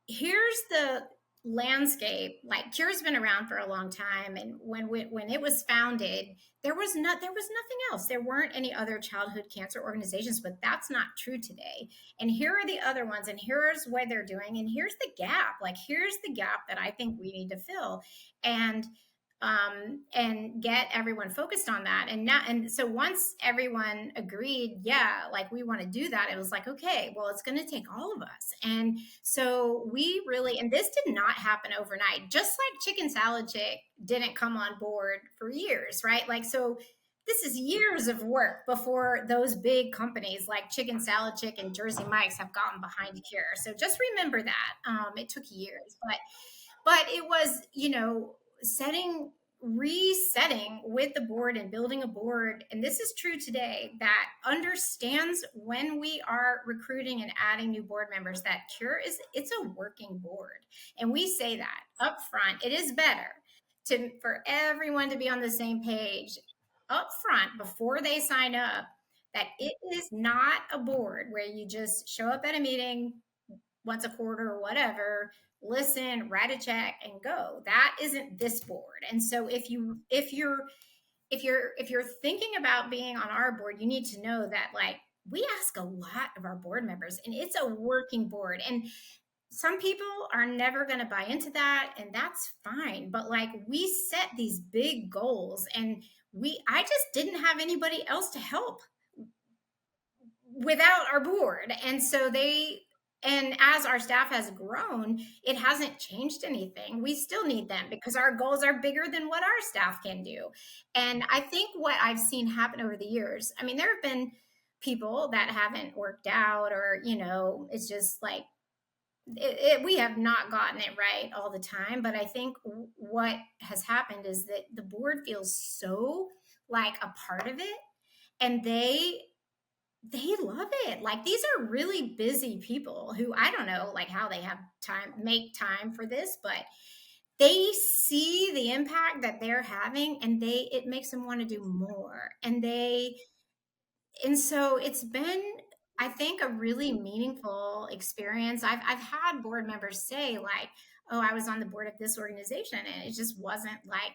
here's the landscape. Like, Cure's been around for a long time, and when it was founded, there was nothing else. There weren't any other childhood cancer organizations, but that's not true today. And here are the other ones, and here's what they're doing, and here's the gap. Like, here's the gap that I think we need to fill, and get everyone focused on that. And so once everyone agreed, yeah, like, we want to do that, it was like, okay, well, it's going to take all of us. And so we really, and this did not happen overnight, just like Chicken Salad Chick didn't come on board for years, right? Like, so this is years of work before those big companies like Chicken Salad Chicken, Jersey Mike's have gotten behind Cure. So just remember that. It took years, but it was, setting resetting with the board and building a board, and this is true today, that understands when we are recruiting and adding new board members that Cure it's a working board, and we say that up front. It is better for everyone to be on the same page up front before they sign up, that it is not a board where you just show up at a meeting once a quarter or whatever, listen, write a check and go. That isn't this board. And so if you're thinking about being on our board, you need to know that, like, we ask a lot of our board members, and it's a working board. And some people are never going to buy into that, and that's fine. But like, we set these big goals, and I just didn't have anybody else to help without our board. And as our staff has grown, it hasn't changed anything. We still need them because our goals are bigger than what our staff can do. And I think what I've seen happen over the years, I mean, there have been people that haven't worked out, or, it's just like, we have not gotten it right all the time. But I think what has happened is that the board feels so like a part of it, and they love it. Like, these are really busy people who, I don't know, like, how they have make time for this, but they see the impact that they're having, and it makes them want to do more. And so it's been, I think, a really meaningful experience. I've had board members say, like, oh, I was on the board of this organization and it just wasn't like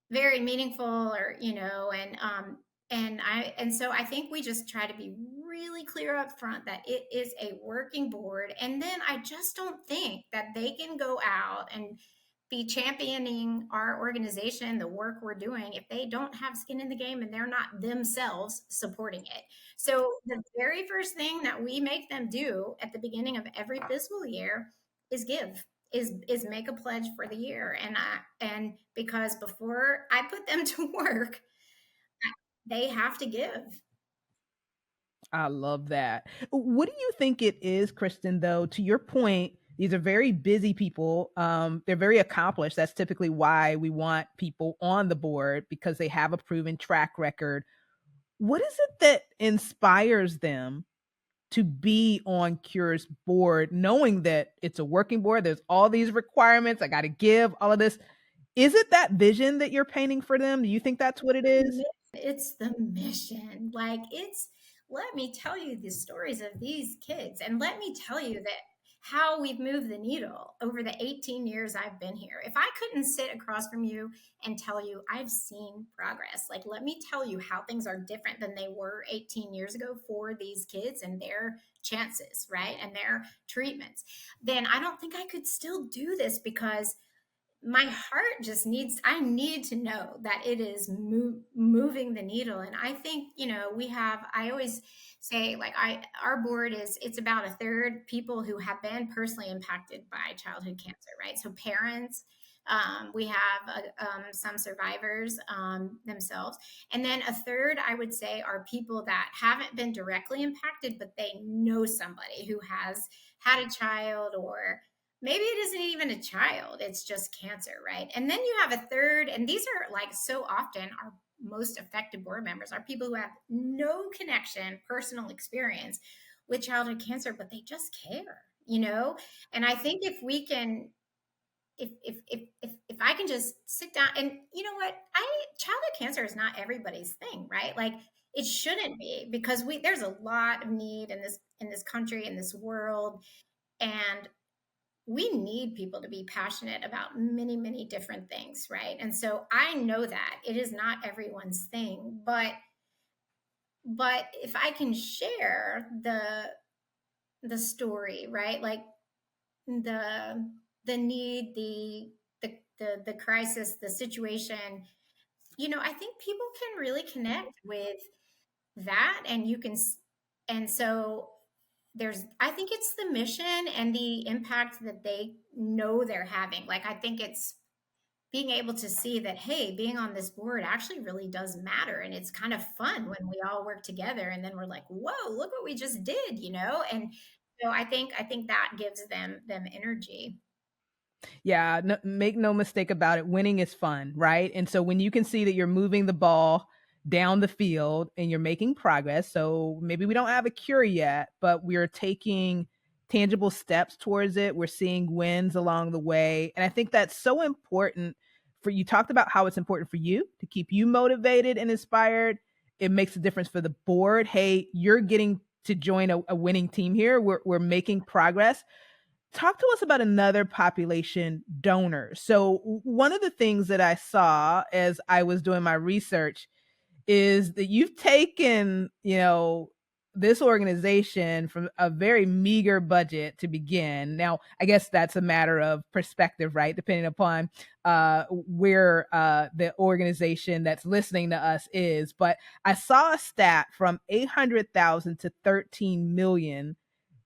very meaningful, or, and so I think we just try to be really clear up front that it is a working board. And then I just don't think that they can go out and be championing our organization, the work we're doing, if they don't have skin in the game and they're not themselves supporting it. So the very first thing that we make them do at the beginning of every fiscal year is give, is make a pledge for the year. And because before I put them to work, they have to give.
I love that. What do you think it is, Kristin, though, to your point, these are very busy people. They're very accomplished. That's typically why we want people on the board, because they have a proven track record. What is it that inspires them to be on Cure's board, knowing that it's a working board? There's all these requirements. I got to give all of this. Is it that vision that you're painting for them? Do you think that's what it is?
It's the mission. Like, let me tell you the stories of these kids, and let me tell you that how we've moved the needle over the 18 years I've been here. If I couldn't sit across from you and tell you I've seen progress, like, let me tell you how things are different than they were 18 years ago for these kids and their chances, right? And their treatments, then I don't think I could still do this, because my heart just I need to know that it is moving the needle. And I think, I always say, like, our board it's about a third people who have been personally impacted by childhood cancer, right? So parents, we have some survivors themselves. And then a third, I would say, are people that haven't been directly impacted, but they know somebody who has had a child, or maybe it isn't even a child, it's just cancer, right? And then you have a third, and these are, like, so often our most effective board members are people who have no connection, personal experience with childhood cancer, but they just care. And I think if we can, if I can just sit down, and you know what, childhood cancer is not everybody's thing, right? Like, it shouldn't be, because there's a lot of need in this country, in this world, and we need people to be passionate about many, many different things, right? And so I know that it is not everyone's thing, but if I can share the story, right? Like, the need, the crisis, the situation, I think people can really connect with that, and so I think it's the mission and the impact that they know they're having. Like, I think it's being able to see that, hey, being on this board actually really does matter. And it's kind of fun when we all work together and then we're like, whoa, look what we just did, And so I think that gives them energy.
Yeah, no, make no mistake about it. Winning is fun, right? And so when you can see that you're moving the ball down the field and you're making progress, so maybe we don't have a cure yet, but we're taking tangible steps towards it. We're seeing wins along the way. And I think that's so important for you talked about how it's important for you to keep you motivated and inspired. It makes a difference for the board. Hey, you're getting to join a winning team here. We're making progress. Talk to us about another population, donors. So one of the things that I saw as I was doing my research is that you've taken, this organization from a very meager budget to begin. Now, I guess that's a matter of perspective, right? Depending upon where the organization that's listening to us is. But I saw a stat from 800,000 to 13 million.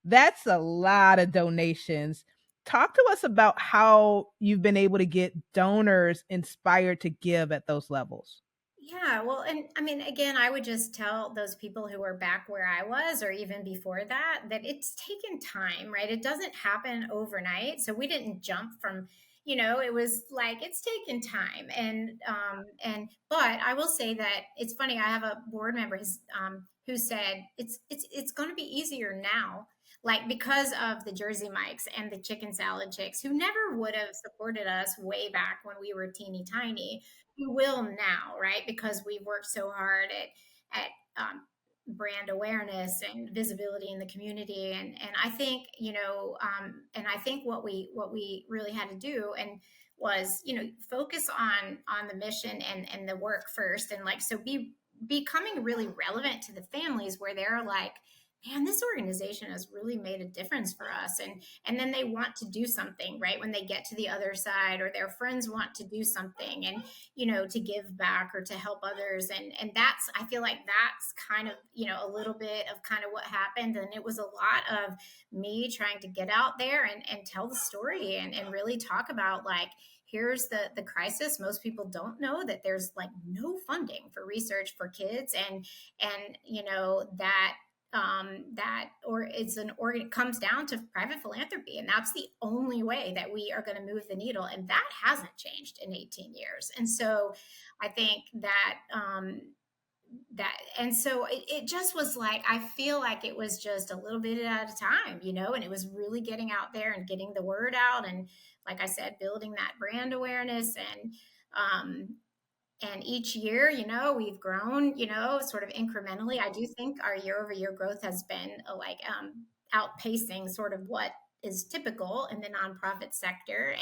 That's a lot of donations. Talk to us about how you've been able to get donors inspired to give at those levels.
Yeah, well, and I mean, again, I would just tell those people who are back where I was, or even before that, that it's taken time, right? It doesn't happen overnight. So we didn't jump from, it was like it's taken time, but I will say that it's funny. I have a board member who said it's going to be easier now, like because of the Jersey Mikes and the chicken salad chicks, who never would have supported us way back when we were teeny tiny, you will now, right? Because we've worked so hard at brand awareness and visibility in the community, and I think and I think what we really had to do and was focus on the mission and the work first, and like so becoming really relevant to the families where they're like, man, this organization has really made a difference for us, and then they want to do something, right, when they get to the other side, or their friends want to do something, and to give back or to help others, and that's, I feel like that's kind of a little bit of kind of what happened, and it was a lot of me trying to get out there and tell the story, and really talk about, like, here's the crisis. Most people don't know that there's like no funding for research for kids, and that or it's an organ, it comes down to private philanthropy, and that's the only way that we are going to move the needle, and that hasn't changed in 18 years. And so I think and so it just was like, I feel like it was just a little bit at a time, and it was really getting out there and getting the word out, and like I said, building that brand awareness, and each year, we've grown, sort of incrementally. I do think our year over year growth has been outpacing sort of what is typical in the nonprofit sector.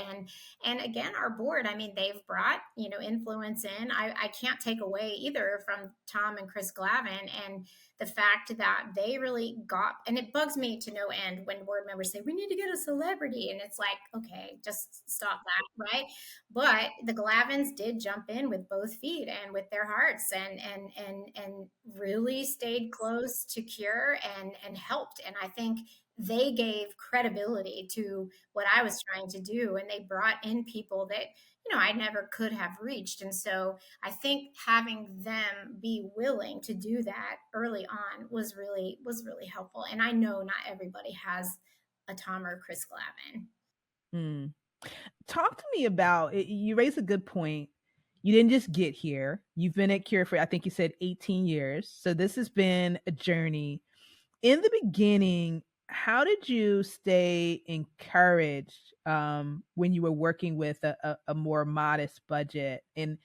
And again, our board, I mean, they've brought, influence in. I can't take away either from Tom and Chris Glavin, and the fact that they really got, and it bugs me to no end when board members say, we need to get a celebrity. And it's like, okay, just stop that, right? But the Glavins did jump in with both feet and with their hearts, and really stayed close to Cure and helped. And I think they gave credibility to what I was trying to do, and they brought in people that I never could have reached. And so I think having them be willing to do that early on was really helpful. And I know not everybody has a Tom or Chris Glavin.
Hmm. Talk to me about it. You raise a good point. You didn't just get here. You've been at Cure for, I think you said 18 years. So this has been a journey. In the beginning, how did you stay encouraged when you were working with a more modest budget? And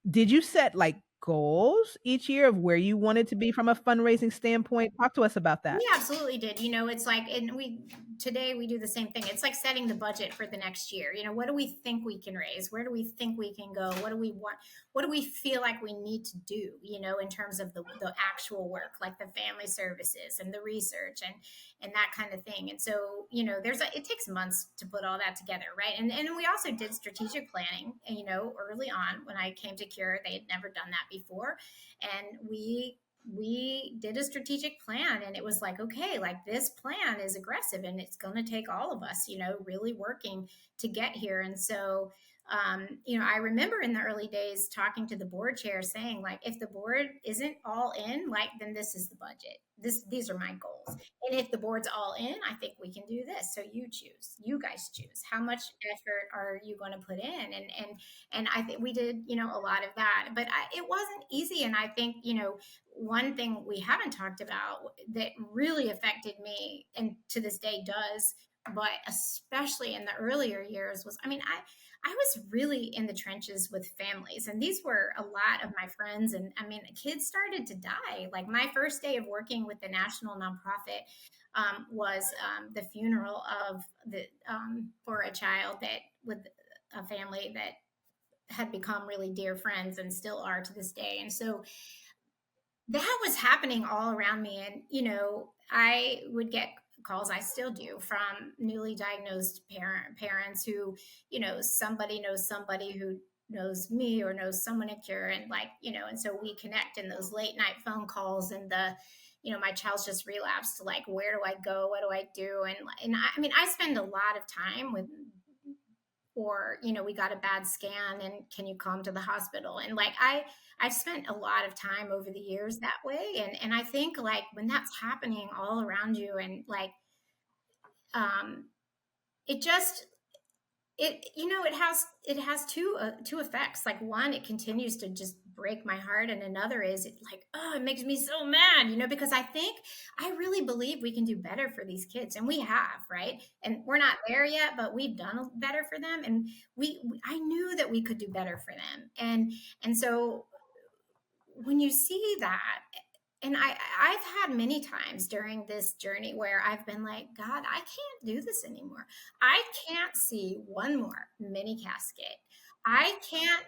did you set like goals each year of where you wanted to be from a fundraising standpoint? Talk to us about
We
that.
absolutely did. It's like, and today we do the same thing. It's like setting the budget for the next year. What do we think we can raise? Where do we think we can go? What do we want? What do we feel like we need to do, in terms of the actual work, like the family services and the research and that kind of thing. And so, it takes months to put all that together. Right. And we also did strategic planning, early on when I came to Cure. They had never done that before. And we did a strategic plan, and it was like, okay, like this plan is aggressive and it's going to take all of us, really working to get here. And so I remember in the early days talking to the board chair saying, like, if the board isn't all in, like, then this is the budget. These are my goals. And if the board's all in, I think we can do this. So you guys choose. How much effort are you going to put in? And I think we did, a lot of that, but it wasn't easy. And I think, one thing we haven't talked about that really affected me and to this day does, but especially in the earlier years was, I was really in the trenches with families, and these were a lot of my friends. And kids started to die. Like my first day of working with the national nonprofit was the funeral of for a child that with a family that had become really dear friends and still are to this day. And so that was happening all around me. And, I would get calls, I still do, from newly diagnosed parents who, somebody knows somebody who knows me or knows someone at Cure. And and so we connect in those late night phone calls, and my child's just relapsed. Like, where do I go? What do I do? And I spend a lot of time with, or we got a bad scan and can you come to the hospital, and I've spent a lot of time over the years that way. And I think, like, when that's happening all around you, and it just it has two effects. Like, one, it continues to just break my heart, and another is it makes me so mad, because I really believe we can do better for these kids, and we have, right? And we're not there yet, but we've done better for them, and I knew that we could do better for them. And so when you see that, and I've had many times during this journey where I've been like, God, I can't do this anymore. I can't see one more mini casket. I can't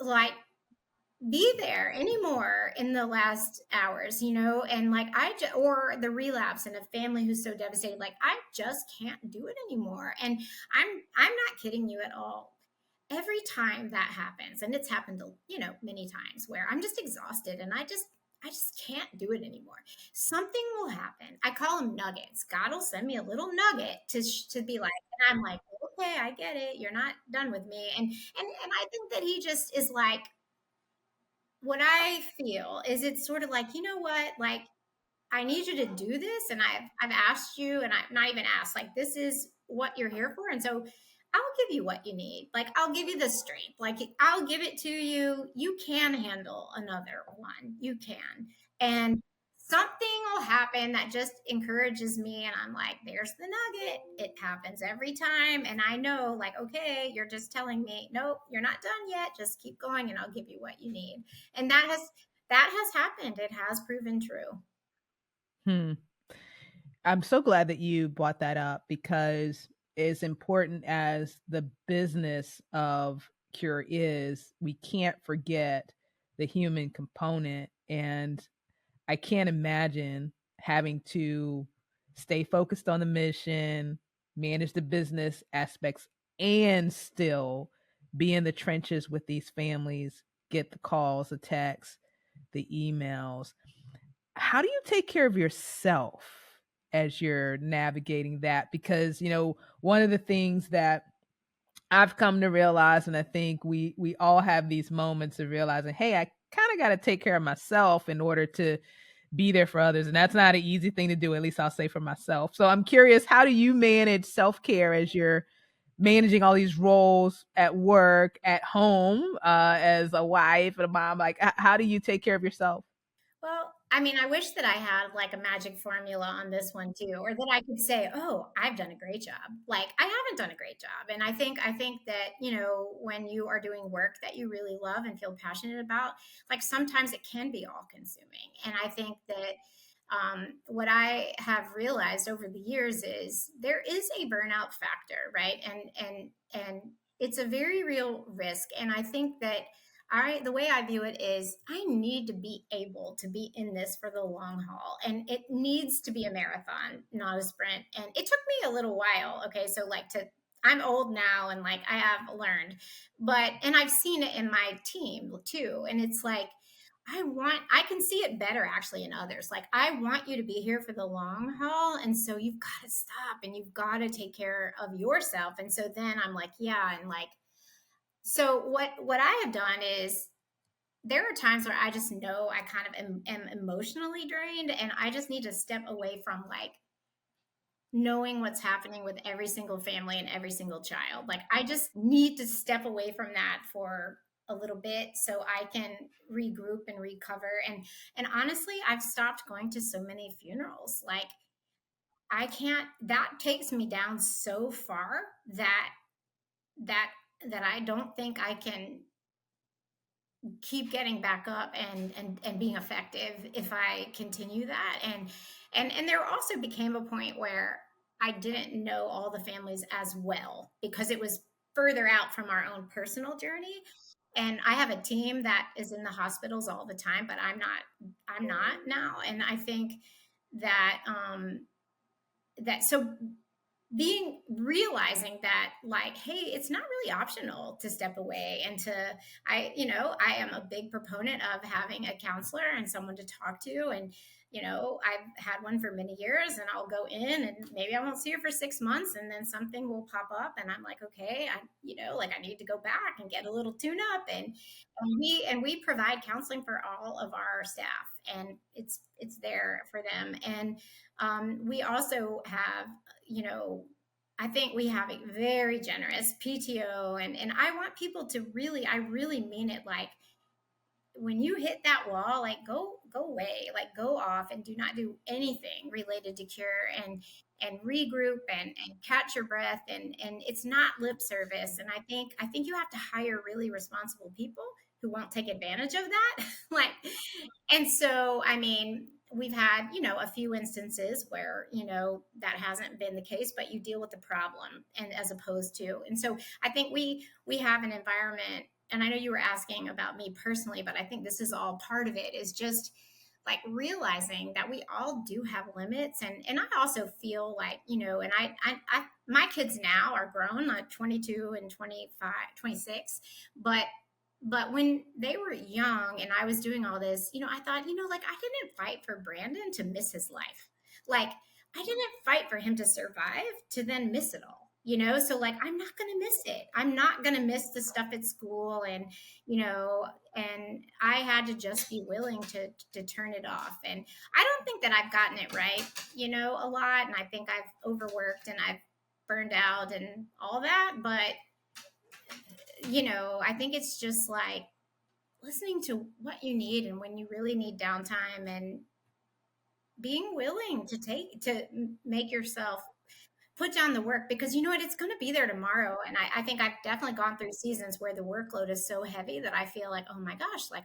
like be there anymore in the last hours, and or the relapse in a family who's so devastated. Like, I just can't do it anymore. And I'm not kidding you at all. Every time that happens, and it's happened, many times, where I'm just exhausted and I just can't do it anymore. Something will happen. I call them nuggets. God will send me a little nugget to be like, and I'm like, okay, I get it. You're not done with me. And I think that he just is like, what I feel is it's sort of like, you know what, like, I need you to do this, and I've asked you, and I've not even asked, like, this is what you're here for, and so I'll give you what you need. Like, I'll give you the strength. Like, I'll give it to you. You can handle another one. You can. And something will happen that just encourages me, and I'm like, there's the nugget. It happens every time, and I know, like, okay, you're just telling me, nope, you're not done yet. Just keep going, and I'll give you what you need. And that has happened. It has proven true.
Hmm. I'm so glad that you brought that up, because as important as the business of Cure is, we can't forget the human component. And I can't imagine having to stay focused on the mission, manage the business aspects, and still be in the trenches with these families, get the calls, the texts, the emails. How do you take care of yourself as you're navigating that? Because, one of the things that I've come to realize, and I think we all have these moments of realizing, hey, I kind of got to take care of myself in order to be there for others. And that's not an easy thing to do, at least I'll say for myself. So I'm curious, how do you manage self-care as you're managing all these roles at work, at home, as a wife and a mom? Like, how do you take care of yourself?
Well, I wish that I had like a magic formula on this one too, or that I could say, "Oh, I've done a great job." Like, I haven't done a great job. And I think that, when you are doing work that you really love and feel passionate about, like, sometimes it can be all consuming. And I think that what I have realized over the years is there is a burnout factor, right? And it's a very real risk. And I think that the way I view it is I need to be able to be in this for the long haul, and it needs to be a marathon, not a sprint. And it took me a little while. Okay. So, like, I'm old now, and I have learned, and I've seen it in my team too. And it's like, I can see it better actually in others. Like, I want you to be here for the long haul. And so you've got to stop and you've got to take care of yourself. And so then I'm like, yeah. And like, so what I have done is, there are times where I just know I kind of am emotionally drained, and I just need to step away from like knowing what's happening with every single family and every single child. Like, I just need to step away from that for a little bit so I can regroup and recover. And honestly, I've stopped going to so many funerals. Like, I can't, that takes me down so far that that that I don't think I can keep getting back up and being effective if I continue that. And there also became a point where I didn't know all the families as well because it was further out from our own personal journey. And I have a team that is in the hospitals all the time, but I'm not now. And I think that that so being realizing that, like, hey, it's not really optional to step away and to, I am a big proponent of having a counselor and someone to talk to. And I've had one for many years, and I'll go in and maybe I won't see her for 6 months, and then something will pop up and I'm like, okay, like I need to go back and get a little tune up. And we provide counseling for all of our staff, and it's there for them. And we also have, I think we have a very generous PTO, and I want people to really, I really mean it. Like, when you hit that wall, like, go away, like, go off and do not do anything related to cure, and regroup and catch your breath. And it's not lip service. And I think you have to hire really responsible people who won't take advantage of that. Like, and so, I mean, we've had, a few instances where, that hasn't been the case, but you deal with the problem, and as opposed to, and so I think we have an environment. And I know you were asking about me personally, but I think this is all part of it, is just like realizing that we all do have limits. And I also feel like, and my kids now are grown, like 22 and 25, 26, but when they were young and I was doing all this, I thought, like, I didn't fight for Brandon to miss his life. Like, I didn't fight for him to survive to then miss it all. So, like, I'm not going to miss it. I'm not going to miss the stuff at school. And I had to just be willing to turn it off. And I don't think that I've gotten it right, a lot. And I think I've overworked and I've burned out and all that. But I think it's just like listening to what you need and when you really need downtime, and being willing to make yourself put down the work, because you know what, it's going to be there tomorrow. And I think I've definitely gone through seasons where the workload is so heavy that I feel like, oh my gosh, like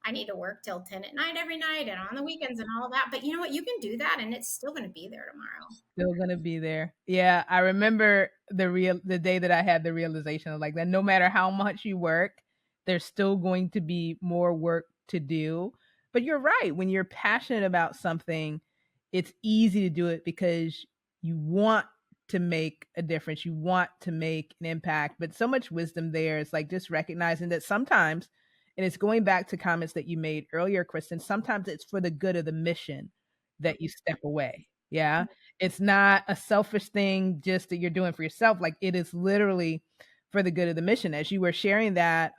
I need to work till 10 at night every night and on the weekends and all that. But you know what, you can do that and it's still going to be there tomorrow.
Still gonna be there. Yeah, I remember the day that I had the realization of like that no matter how much you work, there's still going to be more work to do. But you're right. When you're passionate about something, it's easy to do it because you want to make a difference. You want to make an impact. But so much wisdom there. It's like just recognizing that sometimes, and it's going back to comments that you made earlier, Kristin, sometimes it's for the good of the mission that you step away. Yeah. It's not a selfish thing just that you're doing for yourself. Like, it is literally for the good of the mission. As you were sharing that,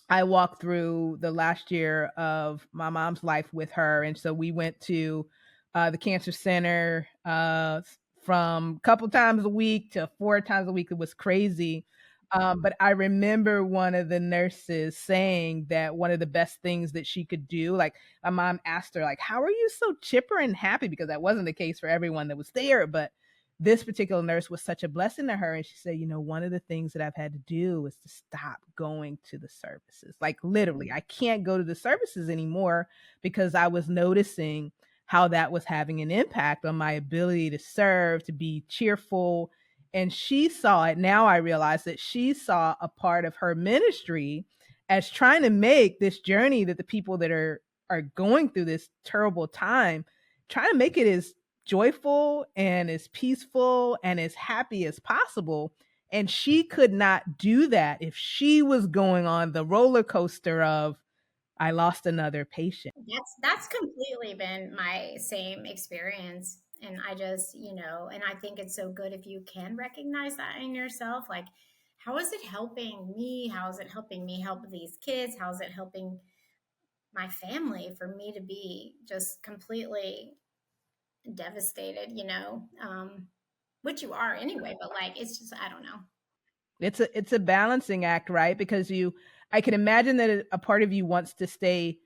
I walked through the last year of my mom's life with her. And so we went to the cancer center from a couple times a week to 4 times a week. It was crazy. But I remember one of the nurses saying that one of the best things that she could do, like my mom asked her, like, how are you so chipper and happy? Because that wasn't the case for everyone that was there. But this particular nurse was such a blessing to her. And she said, one of the things that I've had to do is to stop going to the services. Like, literally, I can't go to the services anymore because I was noticing how that was having an impact on my ability to serve, to be cheerful. And she saw it. Now I realize that she saw a part of her ministry as trying to make this journey that the people that are going through this terrible time, trying to make it as joyful and as peaceful and as happy as possible. And she could not do that if she was going on the roller coaster of I lost another patient.
That's completely been my same experience. And I just, and I think it's so good if you can recognize that in yourself. Like, how is it helping me? How is it helping me help these kids? How is it helping my family for me to be just completely devastated, which you are anyway, but like, it's just, I don't know.
It's a balancing act, right? Because I can imagine that a part of you wants to stay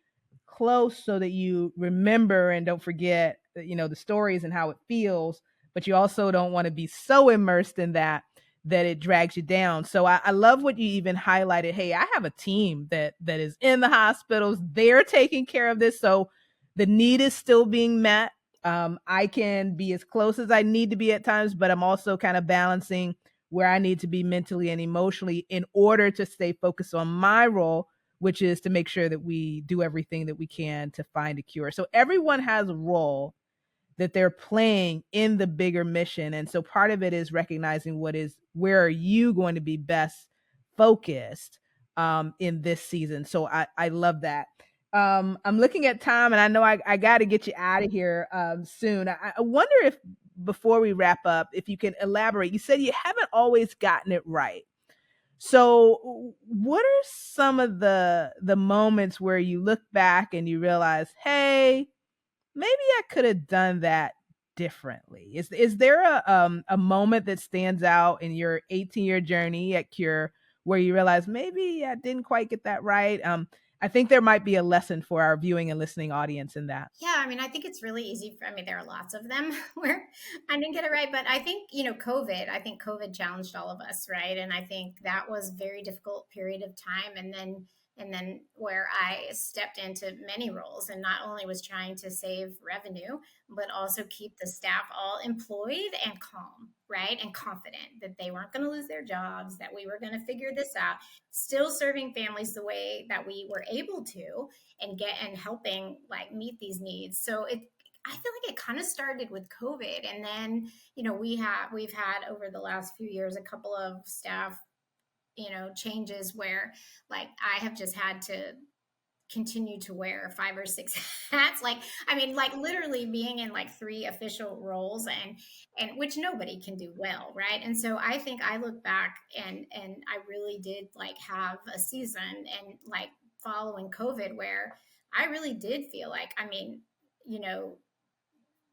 close so that you remember and don't forget, the stories and how it feels, but you also don't want to be so immersed in that it drags you down. So I love what you even highlighted. Hey, I have a team that is in the hospitals. They're taking care of this. So the need is still being met. I can be as close as I need to be at times, but I'm also kind of balancing where I need to be mentally and emotionally in order to stay focused on my role, which is to make sure that we do everything that we can to find a cure. So everyone has a role that they're playing in the bigger mission. And so part of it is recognizing where are you going to be best focused in this season. So I love that. I'm looking at time, and I know I got to get you out of here soon. I wonder if before we wrap up, if you can elaborate. You said you haven't always gotten it right. So what are some of the moments where you look back and you realize, hey, maybe I could have done that differently? Is there a moment that stands out in your 18-year journey at Cure where you realize maybe I didn't quite get that right? I think there might be a lesson for our viewing and listening audience in that.
Yeah, I mean, I think it's really easy I mean, there are lots of them where I didn't get it right, but I think, I think COVID challenged all of us, right? And I think that was a very difficult period of time. And then where I stepped into many roles and not only was trying to save revenue, but also keep the staff all employed and calm, right? And confident that they weren't going to lose their jobs, that we were going to figure this out, still serving families the way that we were able to and helping like meet these needs. So I feel like it kind of started with COVID, and then we've had over the last few years a couple of staff changes where like I have just had to continue to wear 5 or 6 hats. Like, I mean, like literally being in like 3 official roles, and which nobody can do well, right? And so I think I look back and I really did like have a season and like following COVID where I really did feel like, I mean, you know,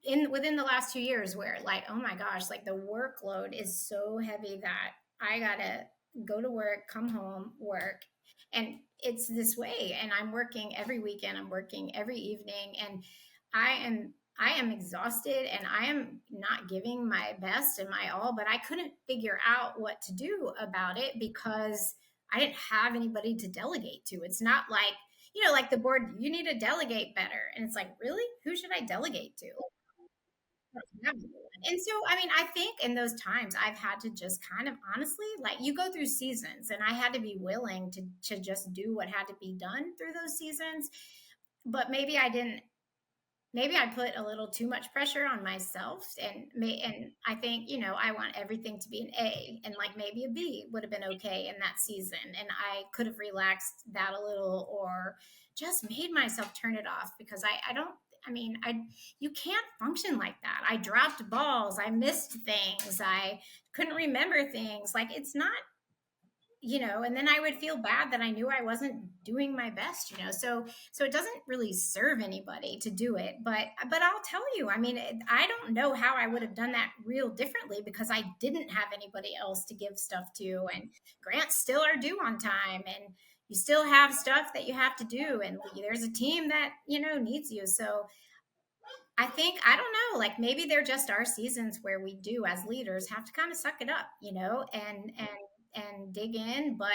in within the last 2 years where like, oh my gosh, like the workload is so heavy that I gotta go to work, come home, work. And it's this way. And I'm working every weekend, I'm working every evening, and I am exhausted and I am not giving my best and my all, but I couldn't figure out what to do about it because I didn't have anybody to delegate to. It's not like, like the board, you need to delegate better. And it's like, really? Who should I delegate to? And so, I mean, I think in those times I've had to just kind of honestly, like you go through seasons, and I had to be willing to just do what had to be done through those seasons. But maybe I put a little too much pressure on myself, and I think, I want everything to be an A, and like maybe a B would have been okay in that season, and I could have relaxed that a little or just made myself turn it off because I don't. I mean, you can't function like that. I dropped balls, I missed things, I couldn't remember things. Like it's not, and then I would feel bad that I knew I wasn't doing my best, so it doesn't really serve anybody to do it. But I'll tell you, I mean, I don't know how I would have done that real differently because I didn't have anybody else to give stuff to, and grants still are due on time, and you still have stuff that you have to do, and there's a team that needs you. So I think, I don't know, like maybe there just are seasons where we do as leaders have to kind of suck it up, and dig in, but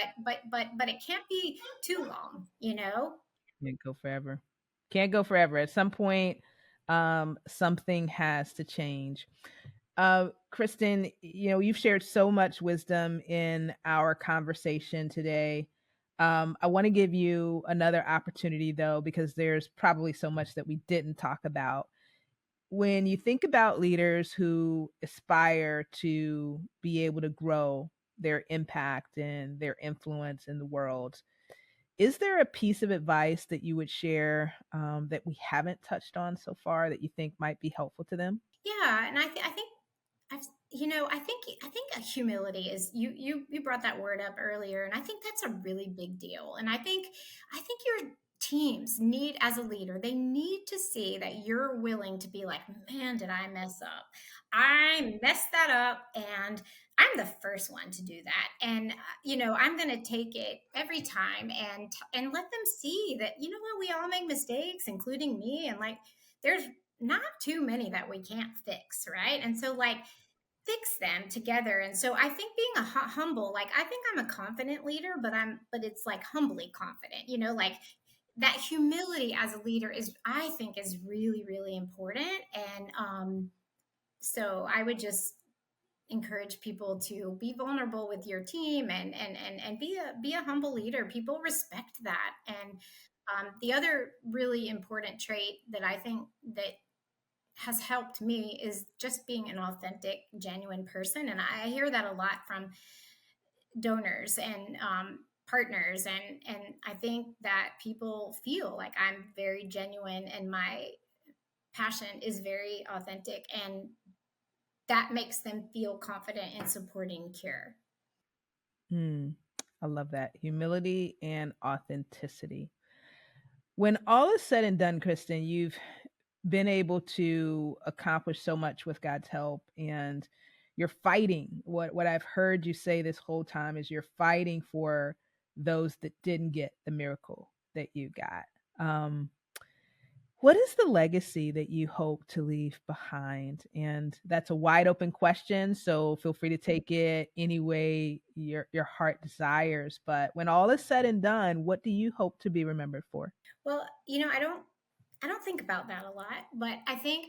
it can't be too long.
Can't go forever. Can't go forever. At some point, something has to change. Kristin, you've shared so much wisdom in our conversation today. I want to give you another opportunity, though, because there's probably so much that we didn't talk about. When you think about leaders who aspire to be able to grow their impact and their influence in the world, Is there a piece of advice that you would share that we haven't touched on so far that you think might be helpful to them?
Yeah, and I think I've I think humility is you brought that word up earlier, and I think that's a really big deal. And I think your teams need, as a leader, they need to see that you're willing to be like, man, did I mess up? I messed that up, and I'm the first one to do that. And I'm going to take it every time and let them see that what, we all make mistakes, including me, and like there's not too many that we can't fix, right? And so like fix them together. And so I think being a humble, like I think I'm a confident leader, but it's like humbly confident, like that humility as a leader is, I think, is really, really important. And so I would just encourage people to be vulnerable with your team and be a humble leader. People respect that. And the other really important trait that I think that has helped me is just being an authentic, genuine person. And I hear that a lot from donors and partners. And I think that people feel like I'm very genuine and my passion is very authentic. And that makes them feel confident in supporting Cure.
Hmm. I love that. Humility and authenticity. When all is said and done, Kristen, you've been able to accomplish so much with God's help, and you're fighting. What I've heard you say this whole time is you're fighting for those that didn't get the miracle that you got. Um, what is the legacy that you hope to leave behind? And that's a wide open question, so feel free to take it any way your heart desires. But when all is said and done, what do you hope to be remembered for?
Well, I don't think about that a lot, but I think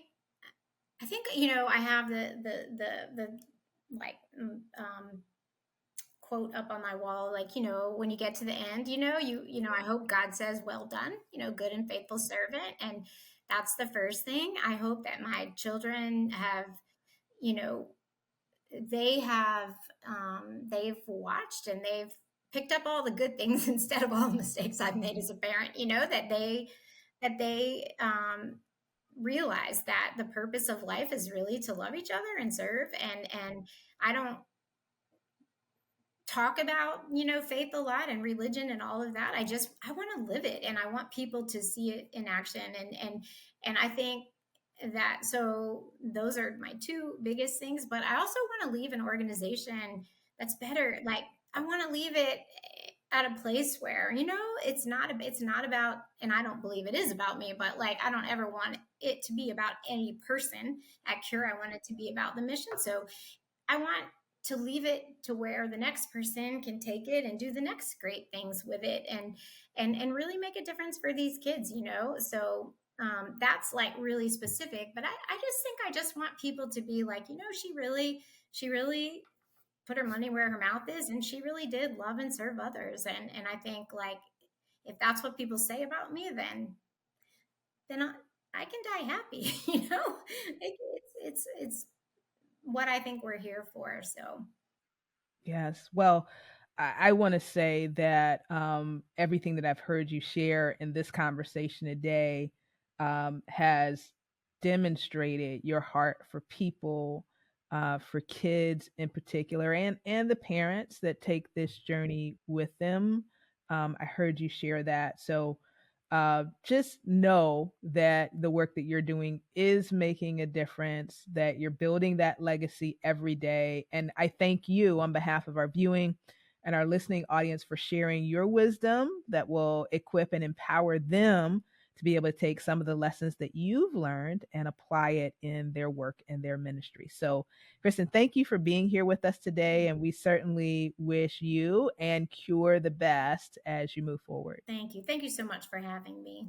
I have the like quote up on my wall, like, when you get to the end, I hope God says, well done, good and faithful servant. And that's the first thing. I hope that my children have, you know they have they've watched and they've picked up all the good things instead of all the mistakes I've made as a parent, that they realize that the purpose of life is really to love each other and serve. And I don't talk about faith a lot and religion and all of that. I want to live it, and I want people to see it in action. And I think that, so those are my two biggest things. But I also want to leave an organization that's better. Like, I want to leave it at a place where it's not about, and I don't believe it is about me, but like I don't ever want it to be about any person at Cure. I want it to be about the mission. So I want to leave it to where the next person can take it and do the next great things with it, and really make a difference for these kids. So that's like really specific, but I just think I just want people to be like, she really put her money where her mouth is, and she really did love and serve others. And I think, like, if that's what people say about me, then I can die happy. It's what I think we're here for. So
Yes. Well, I want to say that everything that I've heard you share in this conversation today has demonstrated your heart for people, for kids in particular, and the parents that take this journey with them. I heard you share that. So just know that the work that you're doing is making a difference, that you're building that legacy every day. And I thank you on behalf of our viewing and our listening audience for sharing your wisdom that will equip and empower them to be able to take some of the lessons that you've learned and apply it in their work and their ministry. So, Kristen, thank you for being here with us today. And we certainly wish you and Cure the best as you move forward.
thank you so much for having me.